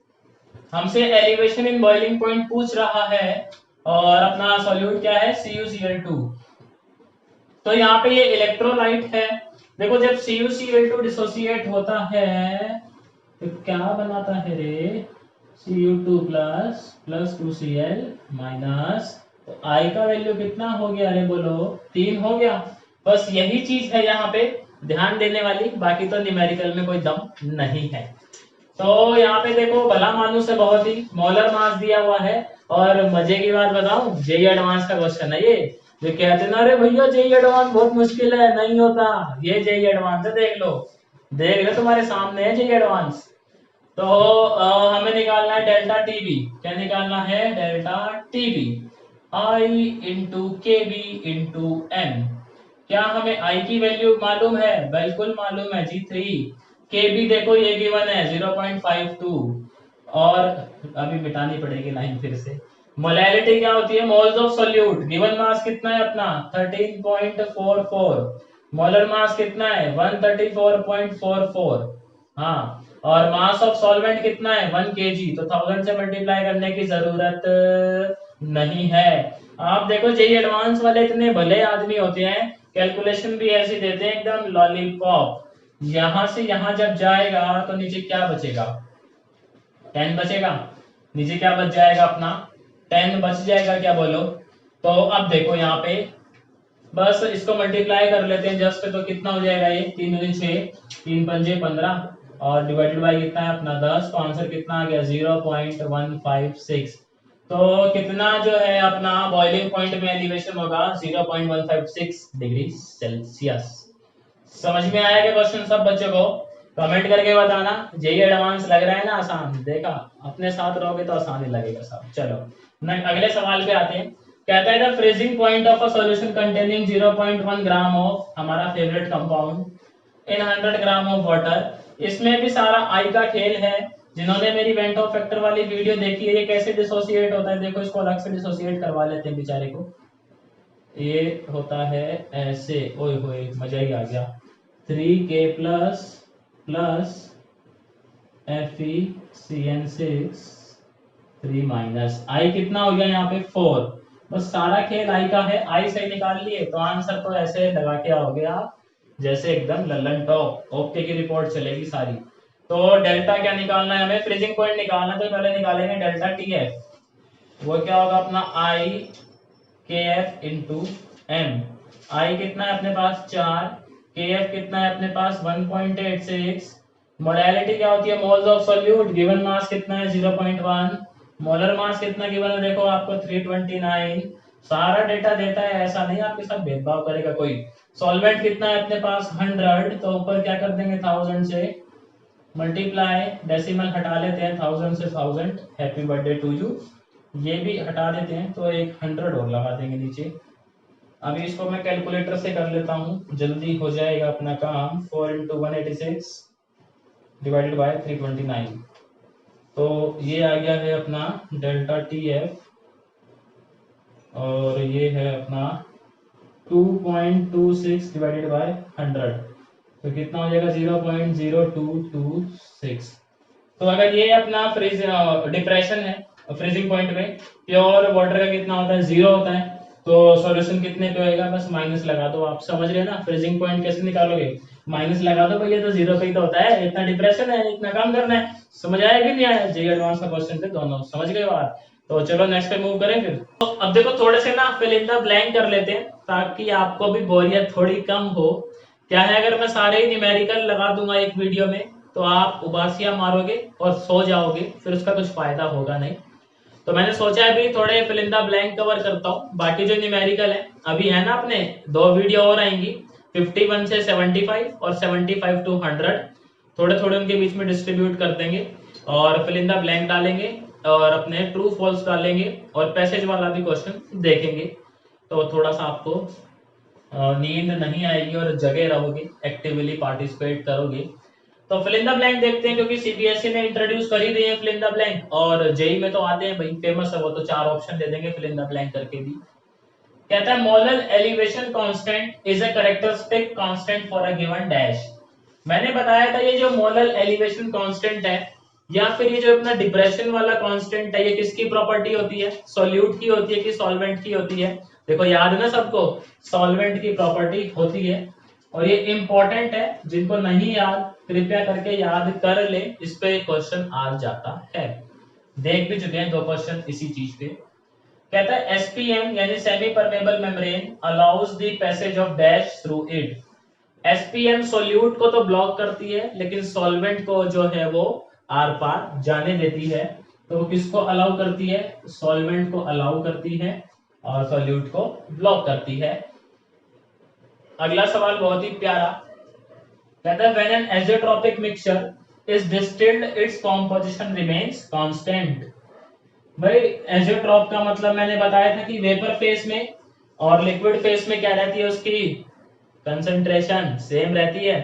हमसे एलिवेशन इन बॉइलिंग पॉइंट पूछ रहा है और अपना सॉल्यूट क्या है, CuCl2। तो यहाँ पे ये इलेक्ट्रोलाइट है। देखो जब CuCl2 डिसोसिएट होता है तो क्या बनाता है रे, Cu2 plus plus 2Cl minus, तो I का वैल्यू कितना हो गया, अरे बोलो 3 हो गया। बस यही चीज है यहाँ पे ध्यान देने वाली, बाकी तो न्यूमेरिकल में कोई दम नहीं है। तो यहाँ पे देखो भला मानुस से बहुत ही मोलर मास दिया हुआ है, और मजे की बात बताऊं, जेई एडवांस का क्वेश्चन है ये। जो कहते ना अरे भैया जेई एडवांस बहुत मुश्किल है, नहीं होता, ये जेई एडवांस है, देख लो, देख लो तुम्हारे सामने है जेई एडवांस। तो हमें निकालना है डेल्टा टीबी। क्या निकालना है, डेल्टा टीबी, आई इंटू के बी इंटू एम। क्या हमें आई की वैल्यू मालूम है, बिल्कुल मालूम है जी, 3। के बी देखो ये गिवन है 0.52, और अभी मिटानी पड़ेगी लाइन फिर से। मोलैलिटी क्या होती है, moles of solute, given mass कितना है अपना 13.44, मोलर मास कितना है 134.44, हाँ, और मास ऑफ सॉल्वेंट कितना है 1 kg, तो 1000 से मल्टीप्लाई करने की जरूरत नहीं है। आप देखो जेई एडवांस वाले इतने भले आदमी होते हैं, कैलकुलेशन भी ऐसी देते हैं एकदम लॉलीपॉप। यहां से यहां जब जाएगा तो नीचे क्या बचेगा, 10 बचेगा, नीचे क्या बच जाएगा अपना 10 बच जाएगा, क्या बोलो। तो अब देखो यहाँ पे बस इसको मल्टीप्लाई कर लेते हैं जस्ट, तो कितना हो जाएगा ये, 3 दूनी 6, 3 पंजे 15 और डिवाइडेड बाय कितना है अपना 10, तो आंसर कितना आ गया 0.156। तो कितना जो है अपना बॉइलिंग पॉइंट में एलिवेशन होगा 0.156 डिग्री सेल्सियस। समझ में आया क्या क्वेश्चन सब बच्चों को? कमेंट करके बताना। जेई एडवांस लग रहा है ना आसान, देखा अपने साथ रहोगे तो आसान ही लगेगा सब। चलो अगले सवाल पे आते हैं। कहता है the freezing point of a solution containing 0.1 gram of हमारा favourite compound in 100 gram of water. इसमें भी सारा आई का खेल है। जिन्होंने मेरी वेंटो फैक्टर वाली वीडियो देखी है, ये कैसे डिसोसिएट होता है, देखो इसको अलग से डिसोसिएट करवा लेते हैं बेचारे को। ये होता है ऐसे, ओए होए मजा ही आ गया, 3K plus plus FeCN6 3 minus आई कितना हो गया यहाँ पे 4। बस सारा खेल आई का है, आई से निकाल लिए तो आंसर तो ऐसे लगा के आओगे आप जैसे एकदम लल्लन टॉप, ओके की रिपोर्ट चलेगी सारी। तो डेल्टा क्या निकालना है हमें, फ्रीजिंग पॉइंट निकालना, तो पहले निकालेंगे डेल्टा TF। वो क्या होगा अपना आई KF इंटू एम। आई कितना है अपने पास 4, KF कितना है अपने पास 1.86। मोलैलिटी क्या होती है, moles of solute, given mass कितना है 0.1, मोलर मास कितना गिवन है देखो आपको 329। सारा डेटा देता है, ऐसा नहीं आपके साथ भेदभाव करेगा कोई। सॉल्वेंट कितना है अपने पास 100, तो ऊपर क्या कर देंगे 1000 से मल्टीप्लाई, डेसिमल हटा लेते हैं, 1000 से 1000, हैप्पी बर्थडे टू यू, ये भी हटा देते हैं तो एक 100 और लगा देंगे नीचे। अभी इसको मैं कैलकुलेटर से कर लेता हूँ, जल्दी हो जाएगा अपना काम। 4 इंटू 186 डिवाइडेड बाय 329, तो ये आ गया है अपना डेल्टा टी एफ, और ये है अपना 2.26 डिवाइडेड बाय 100, तो कितना हो जाएगा 0.0226। तो अगर ये अपना फ्रीज डिप्रेशन है, फ्रीजिंग पॉइंट में प्योर वाटर का कितना होता है, 0 होता है, तो सॉल्यूशन कितने पे होएगा, बस माइनस लगा दो। आप समझ रहे हैं ना, फ्रीजिंग पॉइंट कैसे निकालोगे, माइनस लगा दो भैया, तो 0 पे ही तो होता है, इतना डिप्रेशन है, इतना काम करना है। समझ आया कि नहीं आया, जे एडवांस का क्वेश्चन थे दोनों, समझ गए बात। तो चलो नेक्स्ट पे मूव करें फिर। तो अब देखो थोड़े से ना फिल इन द ब्लैंक कर लेते हैं, ताकि आपको भी बोरियत थोड़ी कम हो। क्या है, अगर मैं सारे ही न्यूमेरिकल लगा दूंगा एक वीडियो में, तो आप उबासियां मारोगे और सो जाओगे, फिर उसका कुछ फायदा होगा नहीं। तो मैंने सोचा है भी थोड़े fill in the blank cover करता हूँ। बाकी जो न्यूमेरिकल है अभी है ना, अपने 2 वीडियो और आएंगी, 51 से 75 और 75 टू 100, थोड़े थोड़े उनके बीच में डिस्ट्रीब्यूट कर देंगे और फिल इन द ब्लैंक डालेंगे और अपने ट्रू फॉल्स डालेंगे और पैसेज वाला भी क्वेश्चन देखेंगे। तो थोड़ा सा आपको नींद नहीं आएगी और जगे रहोगे, एक्टिवली पार्टिसिपेट करोगे। तो फिल इन द ब्लैंक देखते हैं, क्योंकि सीबीएसई ने इंट्रोड्यूस कर ही दिए हैं फिल इन द ब्लैंक, और जेई में तो आते हैं भाई, फेमस है वो, तो 4 ऑप्शन दे देंगे फिल इन द ब्लैंक करके भी। कहता है molar elevation constant is a characteristic constant for a given dash. मैंने बताया था ये जो मोलर एलिवेशन कांस्टेंट है, या फिर ये जो अपना डिप्रेशन वाला कांस्टेंट है, ये किसकी प्रॉपर्टी होती है, सॉल्यूट की होती है कि सॉल्वेंट की होती है। देखो याद है ना सबको, सॉल्वेंट की प्रॉपर्टी होती है, और ये इंपॉर्टेंट है, जिनको नहीं याद कृपया करके याद कर ले, इस पे क्वेश्चन आ जाता है। देख भी चुके हैं 2 क्वेश्चन इसी चीज पे। कहता है एसपीएम यानी semi permeable membrane allows the passage of dash through it. SPM solute को तो ब्लॉक करती है, लेकिन सॉल्वेंट को जो है वो आर पार जाने देती है। तो वो किसको अलाउ करती है, सॉल्वेंट को अलाउ करती है और सॉल्यूट को ब्लॉक करती है। अगला सवाल बहुत ही प्यारा, कहता है when an azeotropic mixture is distilled its composition remains constant. भाई एज़ोट्रोप का मतलब मैंने बताया था कि वेपर फेस में और लिक्विड फेस में क्या रहती है, उसकी कंसंट्रेशन सेम रहती है।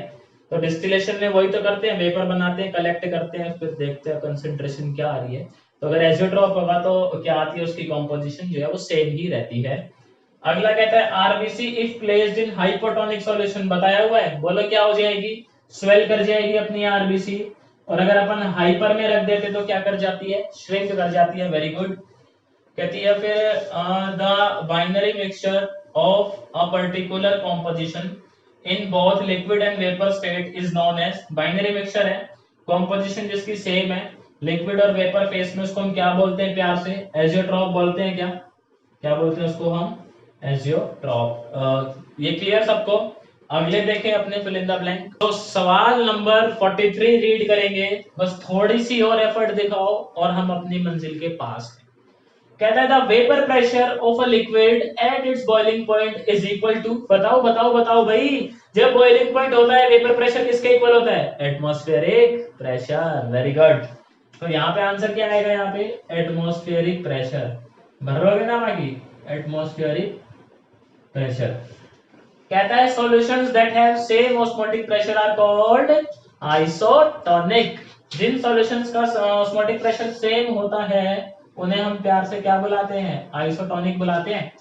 तो डिस्टिलेशन में वही तो करते हैं, वेपर बनाते हैं, कलेक्ट करते हैं, फिर देखते हैं कंसंट्रेशन क्या आ रही है। तो अगर एज़ोट्रोप होगा तो क्या आती है, उसकी कॉम्पोजिशन जो है वो सेम ही रहती है। अगला कहता है RBC if placed in hypotonic solution, बताया हुआ है, बोलो क्या हो जाएगी, स्वेल कर जाएगी अपनी आरबीसी। और अगर अपन हाइपर में रख देते तो क्या कर जाती है, श्रिंक कर जाती है। Very good. कहती है फिर the binary mixture of a particular composition in both liquid and vapour state is known as. Binary mixture है, कॉम्पोजिशन जिसकी सेम है लिक्विड और वेपर फेस में, उसको हम क्या बोलते हैं, प्यार से एजियोट्रॉप बोलते हैं। क्या क्या बोलते हैं उसको हम, एजियोट्रॉप। ये क्लियर सबको। अगले देखें अपने फिल इन द ब्लैंक। तो सवाल नंबर 43 रीड करेंगे, बस थोड़ी सी और एफर्ट दिखाओ और हम अपनी मंजिल के पास हैं। कहता है the vapour pressure of a liquid at its boiling point is equal to, बताओ बताओ बताओ भाई, जब बॉइलिंग पॉइंट होता है वेपर प्रेशर किसके इक्वल होता है, एटमॉस्फेरिक प्रेशर। Very good. तो यहाँ पे आंसर क्या आएगा, यहाँ पे एटमॉस्फेरिक प्रेशर भरोगे ना बाकी, एटमॉस्फेरिक प्रेशर। कहता है solutions that have same osmotic pressure are called isotonic. जिन सॉल्यूशंस का ऑस्मोटिक प्रेशर सेम होता है उन्हें हम प्यार से क्या बुलाते हैं, आइसोटोनिक बुलाते हैं।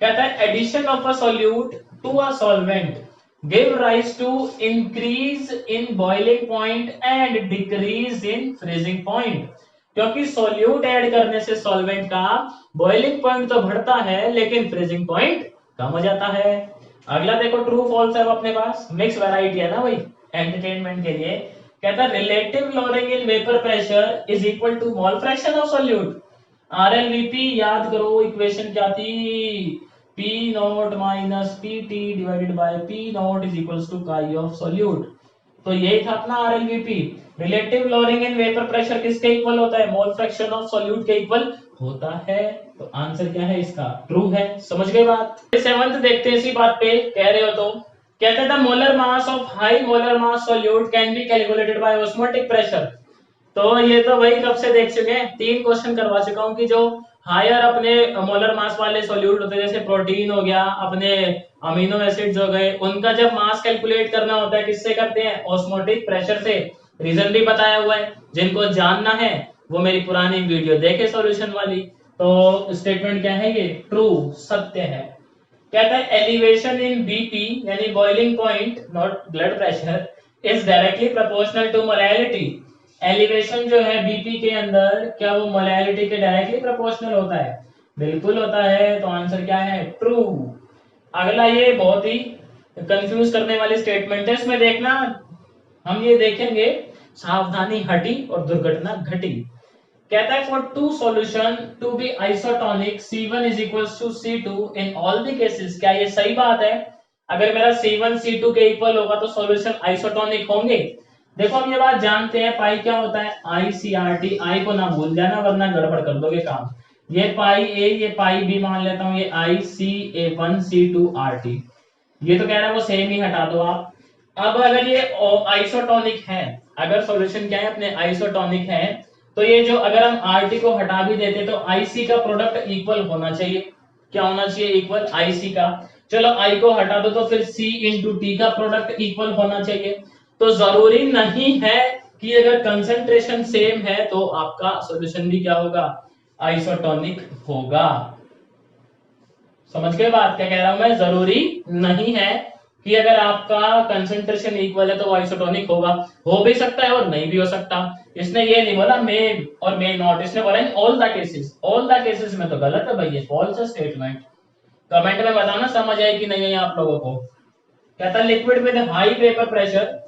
कहता है addition of a solute to a solvent give rise to increase in boiling point and decrease in freezing point. क्योंकि सॉल्यूट ऐड करने से सॉल्वेंट का बॉइलिंग पॉइंट तो बढ़ता है, लेकिन फ्रीजिंग पॉइंट कम हो जाता है। अगला देखो ट्रू फॉल्स है अपने पास, मिक्स वैरायटी है ना भाई, एंटरटेनमेंट के लिए। कहता है relative lowering in vapour pressure is equal to mole fraction of solute. RLVP याद करो, इक्वेशन क्या थी, P not minus PT divided by P not is equals to chi of solute. तो यही था अपना RLVP. Relative lowering in vapour pressure किसके इक्वल होता है, मोल फ्रैक्शन ऑफ सॉल्यूट के इक्वल होता है। तो आंसर क्या है इसका, ट्रू है। समझ गए बात। 7th देखते हैं इसी बात पे, कह रहे हो तो कहते हैं the molar mass of high molar mass solute can be calculated by osmotic pressure. तो ये तो वही कब से देख चुके हैं, 3 क्वेश्चन करवा चुका हूँ कि जो हायर अपने मोलर मास वाले सॉल्यूट होते हैं, जैसे प्रोटीन हो गया, अपने अमीनो एसिड्स हो गए, उनका जब मास कैलकुलेट करना होता है किससे करते हैं, ऑस्मोटिक प्रेशर से। रीजन भी बताया हुआ है, जिनको जानना है वो मेरी पुरानी वीडियो देखे सॉल्यूशन वाली। तो स्टेटमेंट क्या है, ये ट्रू सत्य है। कहता है एलिवेशन इन बीपी यानी boiling point not blood pressure is directly proportional to molality. Elevation जो है बीपी के अंदर, क्या वो मोलैलिटी के डायरेक्टली प्रोपोर्शनल होता है? बिल्कुल होता है। तो आंसर क्या है, ट्रू। अगला ये बहुत ही कंफ्यूज करने वाली स्टेटमेंट है, इसमें देखना हम ये देखेंगे सावधानी हटी और दुर्घटना घटी। कहता है for two solution to be isotonic C1 is equals to C2 in all the cases। क्या ये सही बात है? अगर मेरा C1 C2 के इक्वल होगा तो सॉल्यूशन आइसोटोनिक होंगे। देखो हम ये बात जानते हैं, पाई क्या होता है, ICRT। आई को ना भूल जाना वरना गड़बड़ कर दोगे काम। ये पाई A ये पाई B मान लेता हूँ, ये ICA1C2RT। ये तो कह रहा है वो सेम ही हटा दो आप। अब अगर ये आइसोटोनिक है, अगर सॉल्यूशन क्या है अपने आइसोटोनिक है, तो ये जो अगर हम RT को हटा भी देते तो IC का प्रोडक्ट इक्वल होना चाहिए। क्या होना चाहिए, इक्वल IC का। चलो I को हटा दो तो फिर C इंटू T का प्रोडक्ट इक्वल होना चाहिए। तो जरूरी नहीं है कि अगर कंसंट्रेशन सेम है तो आपका सॉल्यूशन भी क्या होगा, आइसोटोनिक होगा। समझ गए बात क्या कह रहा हूं मैं? जरूरी नहीं है कि अगर आपका कंसंट्रेशन इक्वल है तो आइसोटोनिक होगा। हो भी सकता है और नहीं भी हो सकता। इसने ये नहीं बोला मे और मे नॉट, इसने बोला in all the cases. All the cases में तो गलत है भाई, ये फॉल्स है स्टेटमेंट। कमेंट में बताना समझ आई कि नहीं है आप लोगों को। कहता है liquid with high vapour pressure,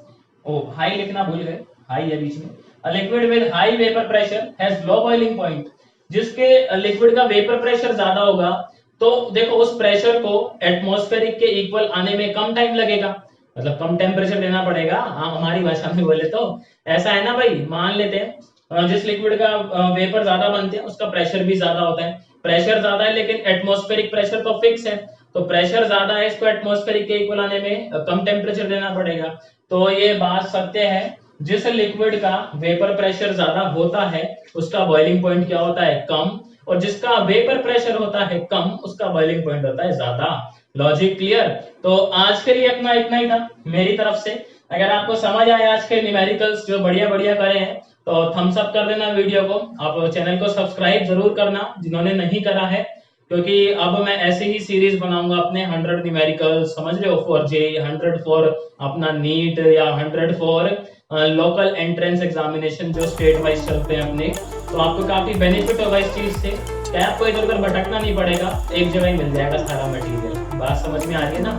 oh high लिखना भूल गए, हाई है बीच में। A liquid with high vapour pressure has low boiling point. जिसके लिक्विड का वेपर प्रेशर ज्यादा होगा तो देखो उस प्रेशर को एटमॉस्फेरिक के इक्वल आने में कम टाइम लगेगा, मतलब कम टेम्परेचर देना पड़ेगा। हाँ हमारी भाषा में बोले तो ऐसा है ना भाई। मान लेते हैं जिस लिक्विड का वेपर ज्यादा बनते हैं उसका प्रेशर भी ज्यादा होता है। प्रेशर ज्यादा है लेकिन एटमॉस्फेरिक प्रेशर तो फिक्स है, तो प्रेशर ज्यादा है, इसको एटमॉस्फेरिक के इक्वल आने में कम टेम्परेचर देना पड़ेगा। तो ये बात सत्य है, जिस लिक्विड का वेपर प्रेशर ज्यादा होता है उसका बॉइलिंग पॉइंट क्या होता है, कम, और जिसका वेपर प्रेशर होता है कम उसका बॉइलिंग पॉइंट होता है ज्यादा। Logic clear? तो आज के लिए अपना इतना ही था मेरी तरफ से। अगर आपको समझ आए आज के न्यूमेरिकल्स जो बढ़िया बढ़िया करे हैं तो थम्स अप कर देना वीडियो को। आप चैनल को सब्सक्राइब जरूर करना जिन्होंने नहीं करा है, क्योंकि अब मैं ऐसे ही सीरीज बनाऊंगा अपने 100 न्यूमेरिकल, समझ रहे हो, फॉर जे 100 फॉर अपना नीट या 100 फॉर लोकल एंट्रेंस एग्जामिनेशन जो स्टेट वाइज चलते हैं अपने। तो आपको काफी बेनिफिट होगा इस चीज से, क्या आपको इधर उधर भटकना नहीं पड़ेगा, एक जगह ही मिल जाएगा सारा मटेरियल। बात समझ में आ रही है ना?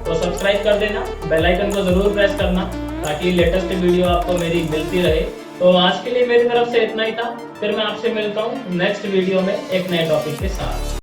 तो सब्सक्राइब कर देना, बेल आइकन को जरूर प्रेस करना ताकि लेटेस्ट वीडियो आपको मेरी मिलती रहे। तो आज के लिए मेरी तरफ से इतना ही था, फिर मैं आपसे मिलता हूँ नेक्स्ट वीडियो में एक नए टॉपिक के साथ।